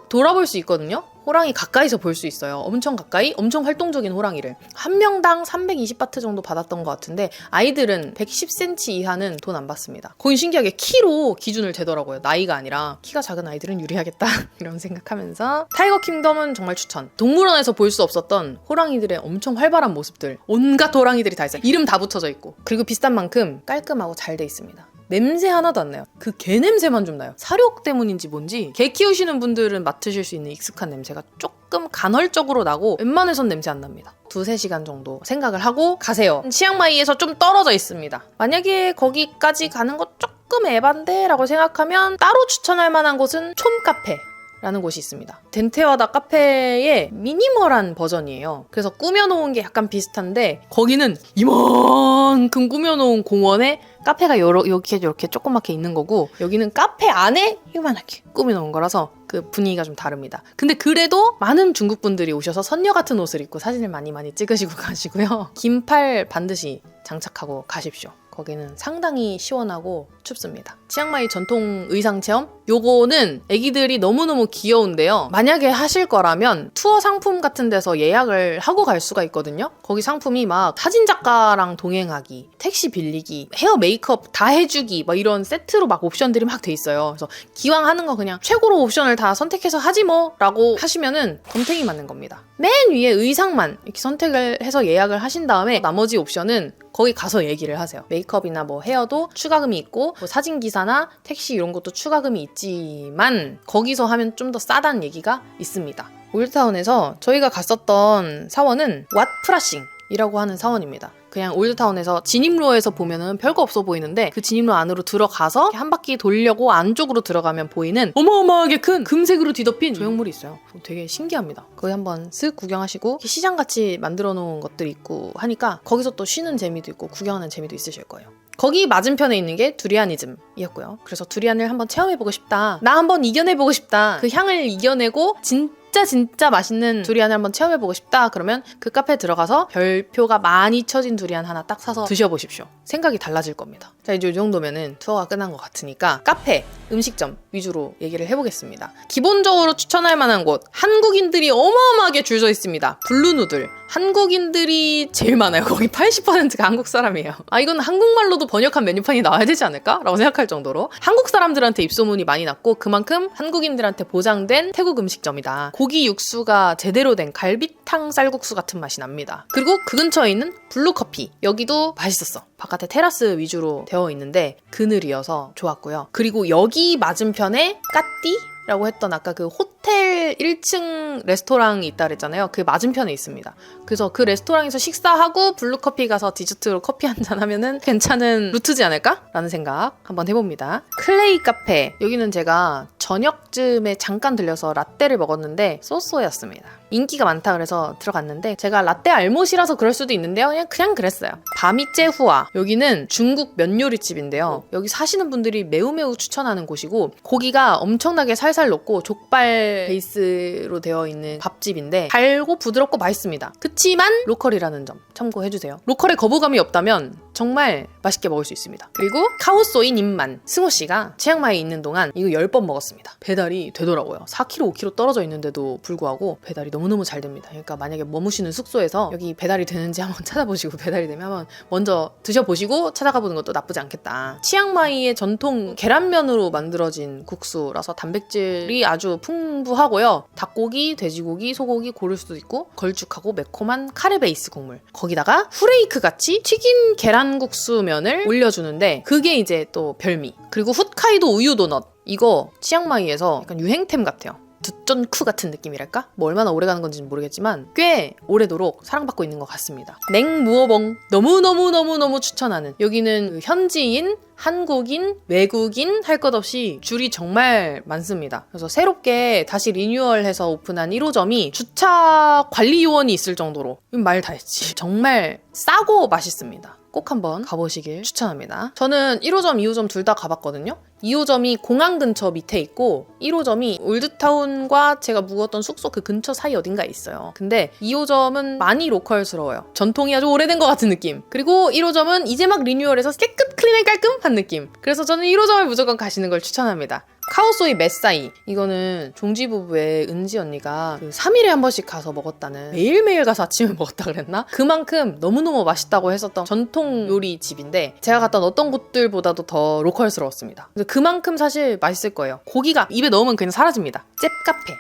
돌아볼 수 있거든요. 호랑이 가까이서 볼 수 있어요. 엄청 가까이, 엄청 활동적인 호랑이를. 한 명당 320바트 정도 받았던 것 같은데 아이들은 110cm 이하는 돈 안 받습니다. 거긴 신기하게 키로 기준을 재더라고요. 나이가 아니라. 키가 작은 아이들은 유리하겠다 이런 생각하면서 타이거 킹덤은 정말 추천. 동물원에서 볼 수 없었던 호랑이들의 엄청 활발한 모습들, 온갖 호랑이들이 다 있어요. 이름 다 붙여져 있고, 그리고 비싼 만큼 깔끔하고 잘 돼 있습니다. 냄새 하나도 안 나요. 그 개 냄새만 좀 나요. 사료 때문인지 뭔지 개 키우시는 분들은 맡으실 수 있는 익숙한 냄새가 조금 간헐적으로 나고 웬만해선 냄새 안 납니다. 2-3시간 정도 생각을 하고 가세요. 치앙마이에서 좀 떨어져 있습니다. 만약에 거기까지 가는 거 조금 에반데 라고 생각하면 따로 추천할 만한 곳은 촌카페 라는 곳이 있습니다. 덴테와다 카페의 미니멀한 버전이에요. 그래서 꾸며놓은 게 약간 비슷한데 거기는 이만큼 꾸며놓은 공원에 카페가 이렇게 조그맣게 있는 거고, 여기는 카페 안에 이만하게 꾸며놓은 거라서 그 분위기가 좀 다릅니다. 근데 그래도 많은 중국 분들이 오셔서 선녀 같은 옷을 입고 사진을 많이 찍으시고 가시고요. 긴팔 반드시 장착하고 가십시오. 거기는 상당히 시원하고 춥습니다. 치앙마이 전통 의상 체험? 요거는 애기들이 너무너무 귀여운데요. 만약에 하실 거라면 투어 상품 같은 데서 예약을 하고 갈 수가 있거든요. 거기 상품이 막 사진작가랑 동행하기, 택시 빌리기, 헤어 메이크업 다 해주기 막 이런 세트로 막 옵션들이 막 돼 있어요. 그래서 기왕 하는 거 그냥 최고로 옵션을 다 선택해서 하지 뭐 라고 하시면은 덤탱이 맞는 겁니다. 맨 위에 의상만 이렇게 선택을 해서 예약을 하신 다음에 나머지 옵션은 거기 가서 얘기를 하세요. 메이크업이나 뭐 헤어도 추가금이 있고, 뭐 사진기사나 택시 이런 것도 추가금이 있지만 거기서 하면 좀 더 싸다는 얘기가 있습니다. 올드타운에서 저희가 갔었던 사원은 왓프라싱이라고 하는 사원입니다. 그냥 올드타운에서 진입로에서 보면은 별거 없어 보이는데 그 진입로 안으로 들어가서 한 바퀴 돌려고 안쪽으로 들어가면 보이는 어마어마하게 큰 금색으로 뒤덮인 조형물이 있어요. 되게 신기합니다. 거기 한번 쓱 구경하시고, 시장같이 만들어 놓은 것들이 있고 하니까 거기서 또 쉬는 재미도 있고 구경하는 재미도 있으실 거예요. 거기 맞은편에 있는 게 두리안이즘이었고요. 그래서 두리안을 한번 체험해보고 싶다, 나 한번 이겨내보고 싶다, 그 향을 이겨내고 진짜 맛있는 두리안을 한번 체험해보고 싶다 그러면 그 카페에 들어가서 별표가 많이 쳐진 두리안 하나 딱 사서 드셔보십시오. 생각이 달라질 겁니다. 자, 이제 이 정도면은 투어가 끝난 것 같으니까 카페, 음식점 위주로 얘기를 해보겠습니다. 기본적으로 추천할 만한 곳, 한국인들이 어마어마하게 줄 서 있습니다. 블루누들. 한국인들이 제일 많아요. 거기 80%가 한국 사람이에요. 아, 이건 한국말로도 번역한 메뉴판이 나와야 되지 않을까? 라고 생각할 정도로 한국 사람들한테 입소문이 많이 났고, 그만큼 한국인들한테 보장된 태국 음식점이다. 고기 육수가 제대로 된 갈비탕 쌀국수 같은 맛이 납니다. 그리고 그 근처에 있는 블루커피, 여기도 맛있었어. 바깥에 테라스 위주로 되어 있는데 그늘이어서 좋았고요. 그리고 여기 맞은편에 까띠? 라고 했던 아까 그 호텔 1층 레스토랑이 있다 그랬잖아요. 그 맞은편에 있습니다. 그래서 그 레스토랑에서 식사하고 블루커피 가서 디저트로 커피 한잔 하면은 괜찮은 루트지 않을까? 라는 생각 한번 해봅니다. 클레이 카페. 여기는 제가 저녁쯤에 잠깐 들려서 라떼를 먹었는데 쏘쏘였습니다. 인기가 많다 그래서 들어갔는데 제가 라떼 알못이라서 그럴 수도 있는데요. 그냥 그랬어요. 바미째후아. 여기는 중국 면 요리집인데요. 여기 사시는 분들이 매우 추천하는 곳이고, 고기가 엄청나게 살살 녹고 족발 베이스로 되어 있는 밥집인데 달고 부드럽고 맛있습니다. 그치만 로컬이라는 점 참고해주세요. 로컬에 거부감이 없다면 정말 맛있게 먹을 수 있습니다. 그리고 카오소이 님만. 승호씨가 치앙마이에 있는 동안 이거 10번 먹었습니다. 배달이 되더라고요. 4km, 5km 떨어져 있는데도 불구하고 배달이 너무너무 잘 됩니다. 그러니까 만약에 머무시는 숙소에서 여기 배달이 되는지 한번 찾아보시고, 배달이 되면 한번 먼저 드셔보시고 찾아가 보는 것도 나쁘지 않겠다. 치앙마이의 전통 계란면으로 만들어진 국수라서 단백질이 아주 풍부하고요. 닭고기, 돼지고기, 소고기 고를 수도 있고, 걸쭉하고 매콤한 카레 베이스 국물, 거기다가 후레이크 같이 튀긴 계란국수면을 올려주는데 그게 이제 또 별미. 그리고 훗카이도 우유 도넛, 이거 치앙마이에서 약간 유행템 같아요. 두쩐쿠 같은 느낌이랄까? 뭐 얼마나 오래 가는 건지는 모르겠지만 꽤 오래도록 사랑받고 있는 것 같습니다. 냉무어봉 너무너무 추천하는, 여기는 그 현지인 한국인, 외국인 할 것 없이 줄이 정말 많습니다. 그래서 새롭게 다시 리뉴얼해서 오픈한 1호점이 주차 관리 요원이 있을 정도로 말 다 했지. 정말 싸고 맛있습니다. 꼭 한번 가보시길 추천합니다. 저는 1호점, 2호점 둘 다 가봤거든요. 2호점이 공항 근처 밑에 있고 1호점이 올드타운과 제가 묵었던 숙소 그 근처 사이 어딘가에 있어요. 근데 2호점은 많이 로컬스러워요. 전통이 아주 오래된 것 같은 느낌. 그리고 1호점은 이제 막 리뉴얼해서 깨끗 클린한 깔끔한 느낌. 그래서 저는 1호점을 무조건 가시는 걸 추천합니다. 카오소이 메사이, 이거는 종지 부부의 은지 언니가 그 3일에 한 번씩 가서 먹었다는, 매일매일 가서 아침에 먹었다 그랬나? 그만큼 너무너무 맛있다고 했었던 전통 요리 집인데 제가 갔던 어떤 곳들보다도 더 로컬스러웠습니다. 근데 그만큼 사실 맛있을 거예요. 고기가 입에 넣으면 그냥 사라집니다.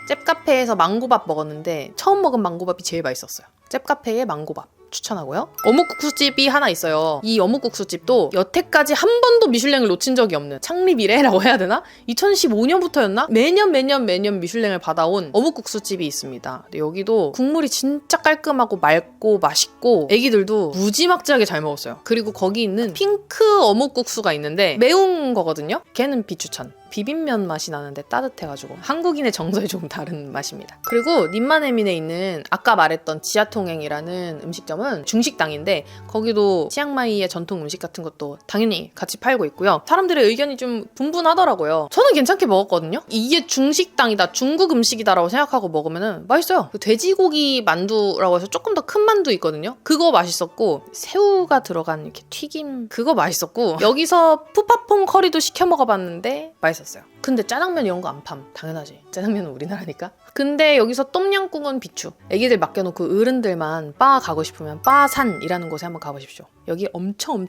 잽카페에서 망고밥 먹었는데 처음 먹은 망고밥이 제일 맛있었어요. 잽카페의 망고밥 추천하고요. 어묵국수집이 하나 있어요. 이 어묵국수집도 여태까지 한 번도 미슐랭을 놓친 적이 없는, 창립 이래라고 해야 되나? 2015년부터였나? 매년 미슐랭을 받아온 어묵국수집이 있습니다. 근데 여기도 국물이 진짜 깔끔하고 맑고 맛있고 애기들도 무지막지하게 잘 먹었어요. 그리고 거기 있는 핑크 어묵국수가 있는데 매운 거거든요. 걔는 비추천. 비빔면 맛이 나는데 따뜻해가지고 한국인의 정서에 조금 다른 맛입니다. 그리고 님마네민에 있는 아까 말했던 지하통행이라는 음식점은 중식당인데 거기도 치앙마이의 전통 음식 같은 것도 당연히 같이 팔고 있고요. 사람들의 의견이 좀 분분하더라고요. 저는 괜찮게 먹었거든요. 이게 중식당이다, 중국 음식이다라고 생각하고 먹으면 맛있어요. 그 돼지고기 만두라고 해서 조금 더 큰 만두 있거든요. 그거 맛있었고 새우가 들어간 이렇게 튀김 그거 맛있었고 여기서 푸파퐁 커리도 시켜 먹어봤는데 맛있었어요. 근데 짜장면 이런 거 안 팜. 당연하지. 짜장면은 우리나라니까. 근데 여기서 똠양꿍은 비추. 애기들 맡겨놓고 어른들만 바 가고 싶으면 바산이라는 곳에 한번 가보십시오. 여기 엄청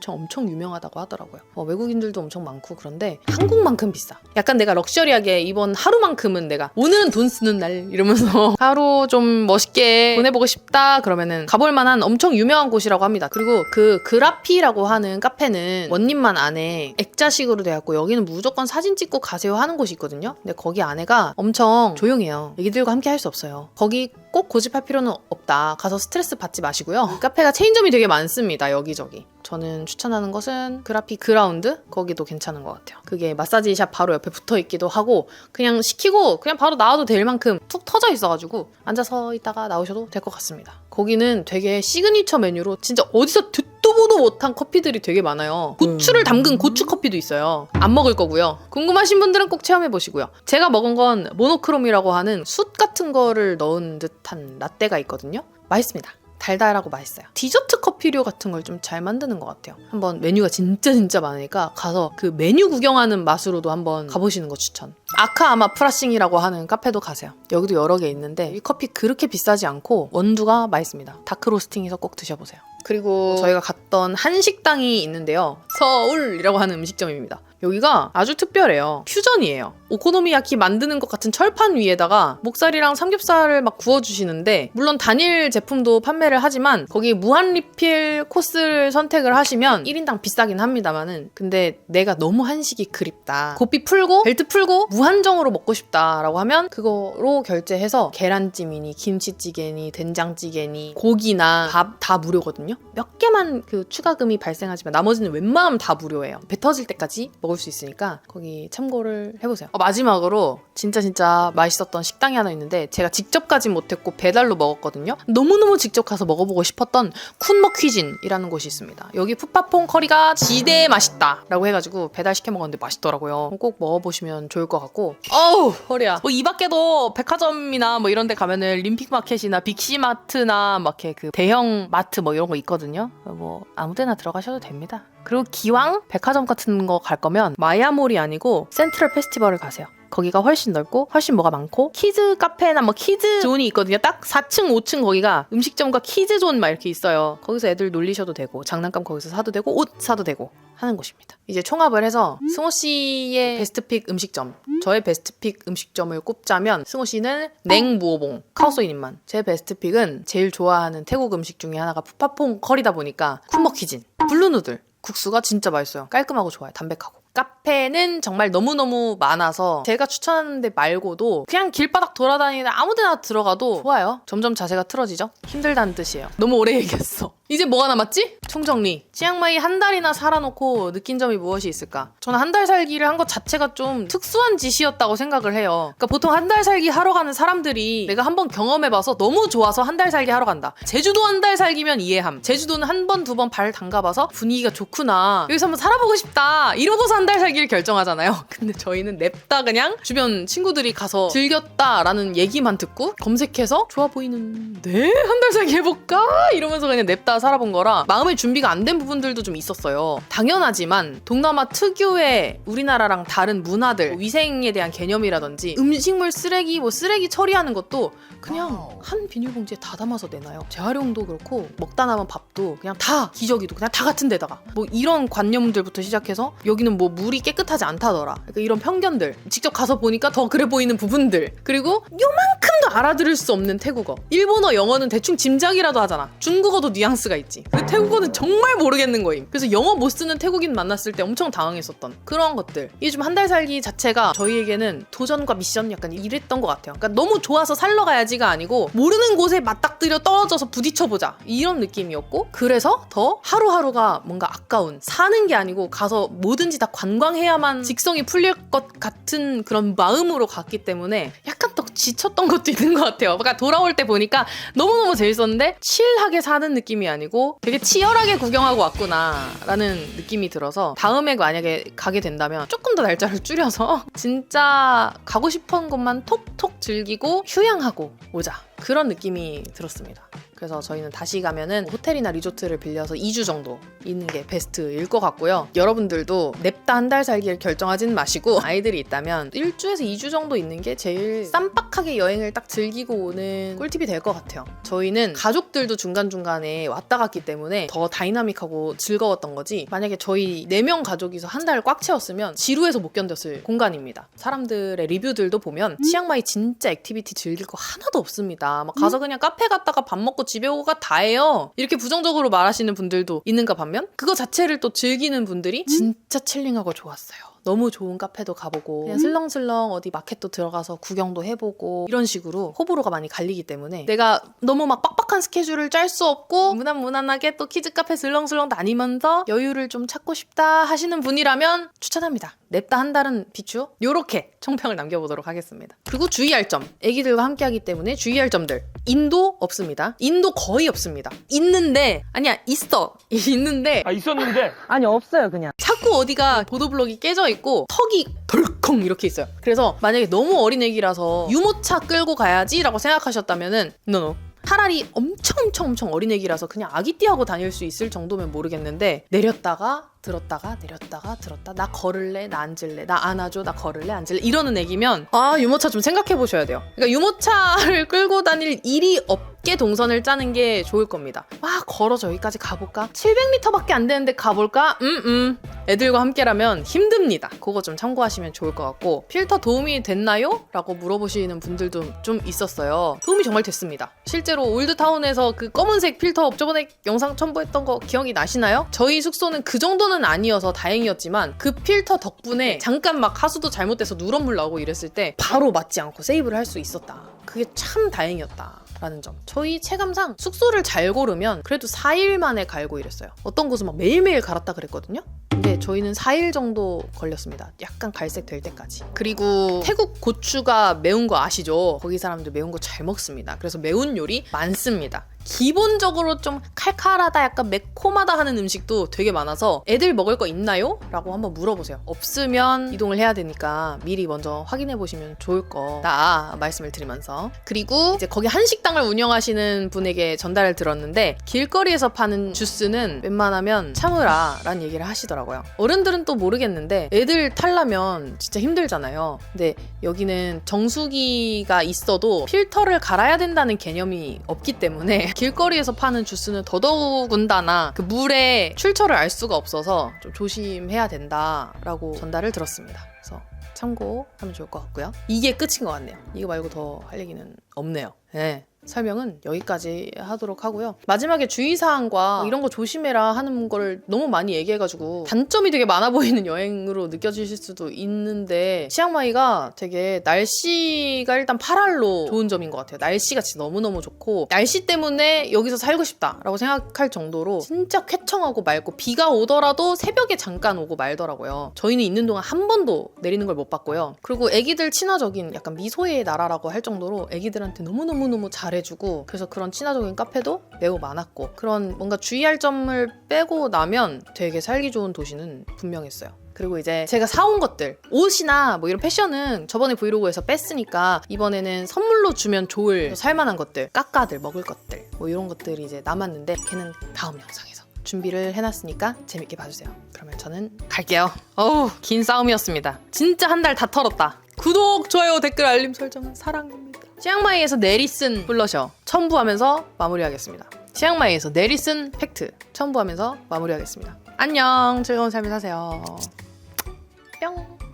유명하다고 하더라고요. 외국인들도 엄청 많고 그런데 한국만큼 비싸. 약간 내가 럭셔리하게 이번 하루만큼은 내가 오늘은 돈 쓰는 날 이러면서 하루 좀 멋있게 보내보고 싶다 그러면은 가볼 만한 엄청 유명한 곳이라고 합니다. 그리고 그 그라피라고 하는 카페는 원님만 안에 액자식으로 되어있고 여기는 무조건 사진 찍고 가세요 하는 곳이 있거든요. 근데 거기 안에가 엄청 조용해요. 애기들과 함께 할 수 없어요. 거기 꼭 고집할 필요는 없다. 가서 스트레스 받지 마시고요. 카페가 체인점이 되게 많습니다. 여기저기. 저는 추천하는 것은 그라피 그라운드? 거기도 괜찮은 것 같아요. 그게 마사지샵 바로 옆에 붙어있기도 하고 그냥 시키고 그냥 바로 나와도 될 만큼 툭 터져 있어가지고 앉아서 있다가 나오셔도 될 것 같습니다. 거기는 되게 시그니처 메뉴로 진짜 어디서 듣도 보도 못한 커피들이 되게 많아요. 고추를 담근 고추 커피도 있어요. 안 먹을 거고요. 궁금하신 분들은 꼭 체험해보시고요. 제가 먹은 건 모노크롬이라고 하는 숯 같은 거를 넣은 듯한 라떼가 있거든요. 맛있습니다. 달달하고 맛있어요. 디저트 커피류 같은 걸 좀 잘 만드는 것 같아요. 한번 메뉴가 진짜 많으니까 가서 그 메뉴 구경하는 맛으로도 한번 가보시는 거 추천. 아카아마 프라싱이라고 하는 카페도 가세요. 여기도 여러 개 있는데 이 커피 그렇게 비싸지 않고 원두가 맛있습니다. 다크 로스팅해서 꼭 드셔보세요. 그리고 저희가 갔던 한식당이 있는데요. 서울이라고 하는 음식점입니다. 여기가 아주 특별해요. 퓨전이에요. 오코노미야키 만드는 것 같은 철판 위에다가 목살이랑 삼겹살을 막 구워주시는데 물론 단일 제품도 판매를 하지만 거기 무한 리필 코스를 선택을 하시면 1인당 비싸긴 합니다만은 근데 내가 너무 한식이 그립다. 고삐 풀고 벨트 풀고 무한정으로 먹고 싶다라고 하면 그거로 결제해서 계란찜이니 김치찌개니 된장찌개니 고기나 밥 다 무료거든요. 몇 개만 그 추가금이 발생하지만 나머지는 웬만하면 다 무료예요. 배 터질 때까지 먹을 수 있으니까 거기 참고를 해보세요. 마지막으로 진짜 맛있었던 식당이 하나 있는데 제가 직접 가진 못했고 배달로 먹었거든요. 너무너무 직접 가서 먹어보고 싶었던 쿤머 퀴진이라는 곳이 있습니다. 여기 푸파퐁 커리가 지대 맛있다 라고 해가지고 배달시켜 먹었는데 맛있더라고요. 꼭 먹어보시면 좋을 것 같고 어우 허리야. 이 밖에도 백화점이나 뭐 이런 데 가면은 림픽마켓이나 빅시마트나 막 이렇게 그 대형 마트 뭐 이런 거 있거든요. 뭐 아무 데나 들어가셔도 됩니다. 그리고 기왕 백화점 같은 거 갈 거면 마야몰이 아니고 센트럴 페스티벌을 가세요. 거기가 훨씬 넓고 훨씬 뭐가 많고 키즈 카페나 뭐 키즈 존이 있거든요. 딱 4층, 5층 거기가 음식점과 키즈 존 막 이렇게 있어요. 거기서 애들 놀리셔도 되고 장난감 거기서 사도 되고 옷 사도 되고 하는 곳입니다. 이제 총합을 해서 승호 씨의 베스트픽 음식점, 저의 베스트픽 음식점을 꼽자면 승호 씨는 냉무오봉, 카오소이님만. 제 베스트픽은 제일 좋아하는 태국 음식 중에 하나가 푸파퐁 커리다 보니까 쿤머 퀴진, 블루누들 국수가 진짜 맛있어요. 깔끔하고 좋아요. 담백하고. 카페는 정말 너무너무 많아서 제가 추천하는 데 말고도 그냥 길바닥 돌아다니는 아무 데나 들어가도 좋아요. 점점 자세가 틀어지죠? 힘들다는 뜻이에요. 너무 오래 얘기했어. 이제 뭐가 남았지? 총정리. 치앙마이 한 달이나 살아놓고 느낀 점이 무엇이 있을까? 저는 한 달 살기를 한 것 자체가 좀 특수한 짓이었다고 생각을 해요. 그러니까 보통 한 달 살기 하러 가는 사람들이 내가 한번 경험해봐서 너무 좋아서 한 달 살기 하러 간다. 제주도 한 달 살기면 이해함. 제주도는 한 번, 두 번 발 담가봐서 분위기가 좋구나. 여기서 한번 살아보고 싶다. 이러고서 한 달 살기를 결정하잖아요. 근데 저희는 냅다 그냥 주변 친구들이 가서 즐겼다라는 얘기만 듣고 검색해서 좋아 보이는데 한 달 살기 해볼까? 이러면서 그냥 냅다 살아본 거라 마음의 준비가 안 된 부분들도 좀 있었어요. 당연하지만 동남아 특유의 우리나라랑 다른 문화들, 위생에 대한 개념이라든지 음식물 쓰레기, 쓰레기 처리하는 것도 그냥 한 비닐봉지에 다 담아서 내놔요. 재활용도 그렇고 먹다 남은 밥도 그냥 다 기저귀도 그냥 다 같은 데다가 이런 관념들부터 시작해서 여기는 물이 깨끗하지 않다더라. 그러니까 이런 편견들 직접 가서 보니까 더 그래 보이는 부분들 그리고 요만큼도 알아들을 수 없는 태국어. 일본어, 영어는 대충 짐작이라도 하잖아. 중국어도 뉘앙스가 있지. 근데 태국어는 정말 모르겠는 거임. 그래서 영어 못 쓰는 태국인 만났을 때 엄청 당황했었던 그런 것들. 이게 좀 한 달 살기 자체가 저희에게는 도전과 미션 약간 이랬던 것 같아요. 그러니까 너무 좋아서 살러 가야지가 아니고 모르는 곳에 맞닥뜨려 떨어져서 부딪혀보자 이런 느낌이었고 그래서 더 하루하루가 뭔가 아까운 사는 게 아니고 가서 뭐든지 다 관광해야만 직성이 풀릴 것 같은 그런 마음으로 갔기 때문에 약간 더 지쳤던 것도 있는 것 같아요. 그러니까 돌아올 때 보니까 너무너무 재밌었는데 칠하게 사는 느낌이 아니고 되게 치열하게 구경하고 왔구나 라는 느낌이 들어서 다음에 만약에 가게 된다면 조금 더 날짜를 줄여서 진짜 가고 싶은 곳만 톡톡 즐기고 휴양하고 오자 그런 느낌이 들었습니다. 그래서 저희는 다시 가면은 호텔이나 리조트를 빌려서 2주 정도 있는 게 베스트일 것 같고요. 여러분들도 냅다 한 달 살기를 결정하진 마시고 아이들이 있다면 1주에서 2주 정도 있는 게 제일 쌈박하게 여행을 딱 즐기고 오는 꿀팁이 될 것 같아요. 저희는 가족들도 중간중간에 왔다 갔기 때문에 더 다이나믹하고 즐거웠던 거지 만약에 저희 4명 가족이서 한 달 꽉 채웠으면 지루해서 못 견뎠을 공간입니다. 사람들의 리뷰들도 보면 치앙마이 진짜 액티비티 즐길 거 하나도 없습니다. 막 가서 그냥 카페 갔다가 밥 먹고 집에 오고가 다예요. 이렇게 부정적으로 말하시는 분들도 있는가 반면 그거 자체를 또 즐기는 분들이 진짜 칠링하고 좋았어요. 너무 좋은 카페도 가보고 그냥 슬렁슬렁 어디 마켓도 들어가서 구경도 해보고 이런 식으로 호불호가 많이 갈리기 때문에 내가 너무 막 빡빡한 스케줄을 짤 수 없고 무난무난하게 또 키즈 카페 슬렁슬렁 다니면서 여유를 좀 찾고 싶다 하시는 분이라면 추천합니다. 냅다 한 달은 비추 요렇게 총평을 남겨보도록 하겠습니다. 그리고 주의할 점 애기들과 함께 하기 때문에 주의할 점들 인도 없습니다. 인도 거의 없습니다. 있는데 아니야 있어 있는데 있었는데 아니 없어요 그냥. 자꾸 어디가 보도블록이 깨져 있고 턱이 덜컹 이렇게 있어요. 그래서 만약에 너무 어린 애기라서 유모차 끌고 가야지 라고 생각하셨다면은 노노. 차라리 엄청 어린 애기라서 그냥 아기띠하고 다닐 수 있을 정도면 모르겠는데 내렸다가 들었다가 내렸다가 들었다 나 걸을래 나 앉을래 나 안아줘 나 걸을래 앉을래 이러는 애기면 유모차 좀 생각해 보셔야 돼요. 그러니까 유모차를 끌고 다닐 일이 없게 동선을 짜는 게 좋을 겁니다. 걸어서 여기까지 가볼까? 700m밖에 안 되는데 가볼까? 애들과 함께라면 힘듭니다. 그거 좀 참고하시면 좋을 것 같고 필터 도움이 됐나요? 라고 물어보시는 분들도 좀 있었어요. 도움이 정말 됐습니다. 실제로 올드타운에서 그 검은색 필터 저번에 영상 첨부했던 거 기억이 나시나요? 저희 숙소는 그 정도는 아니어서 다행이었지만 그 필터 덕분에 잠깐 막 하수도 잘못돼서 누런물 나오고 이랬을 때 바로 맞지 않고 세이브를 할 수 있었다. 그게 참 다행이었다. 라는 점. 저희 체감상 숙소를 잘 고르면 그래도 4일 만에 갈고 이랬어요. 어떤 곳은 막 매일매일 갈았다 그랬거든요. 근데 저희는 4일 정도 걸렸습니다. 약간 갈색 될 때까지. 그리고 태국 고추가 매운 거 아시죠? 거기 사람들 매운 거 잘 먹습니다. 그래서 매운 요리 많습니다. 기본적으로 좀 칼칼하다 약간 매콤하다 하는 음식도 되게 많아서 애들 먹을 거 있나요? 라고 한번 물어보세요. 없으면 이동을 해야 되니까 미리 먼저 확인해 보시면 좋을 거다 말씀을 드리면서 그리고 이제 거기 한식당을 운영하시는 분에게 전달을 들었는데 길거리에서 파는 주스는 웬만하면 참으라 라는 얘기를 하시더라고요. 어른들은 또 모르겠는데 애들 탈라면 진짜 힘들잖아요. 근데 여기는 정수기가 있어도 필터를 갈아야 된다는 개념이 없기 때문에 길거리에서 파는 주스는 더더군다나 그 물의 출처를 알 수가 없어서 좀 조심해야 된다라고 전달을 들었습니다. 그래서 참고하면 좋을 것 같고요. 이게 끝인 것 같네요. 이거 말고 더 할 얘기는 없네요. 네. 설명은 여기까지 하도록 하고요. 마지막에 주의사항과 이런 거 조심해라 하는 걸 너무 많이 얘기해가지고 단점이 되게 많아 보이는 여행으로 느껴지실 수도 있는데 치앙마이가 되게 날씨가 일단 8알로 좋은 점인 것 같아요. 날씨가 진짜 너무너무 좋고 날씨 때문에 여기서 살고 싶다라고 생각할 정도로 진짜 쾌청하고 맑고 비가 오더라도 새벽에 잠깐 오고 말더라고요. 저희는 있는 동안 한 번도 내리는 걸 못 봤고요. 그리고 애기들 친화적인 약간 미소의 나라라고 할 정도로 애기들한테 너무너무너무 잘해주고 그래서 그런 친화적인 카페도 매우 많았고 그런 뭔가 주의할 점을 빼고 나면 되게 살기 좋은 도시는 분명했어요. 그리고 이제 제가 사온 것들 옷이나 뭐 이런 패션은 저번에 브이로그에서 뺐으니까 이번에는 선물로 주면 좋을 살만한 것들 까까들 먹을 것들 뭐 이런 것들이 이제 남았는데 걔는 다음 영상에서 준비를 해놨으니까 재밌게 봐주세요. 그러면 저는 갈게요. 어우 긴 싸움이었습니다. 진짜 한 달 다 털었다. 구독, 좋아요, 댓글, 알림 설정은 사랑입니다. 치앙마이에서 내리쓴 블러셔 첨부하면서 마무리하겠습니다. 치앙마이에서 내리쓴 팩트 첨부하면서 마무리하겠습니다. 안녕, 즐거운 삶을 사세요. 뿅.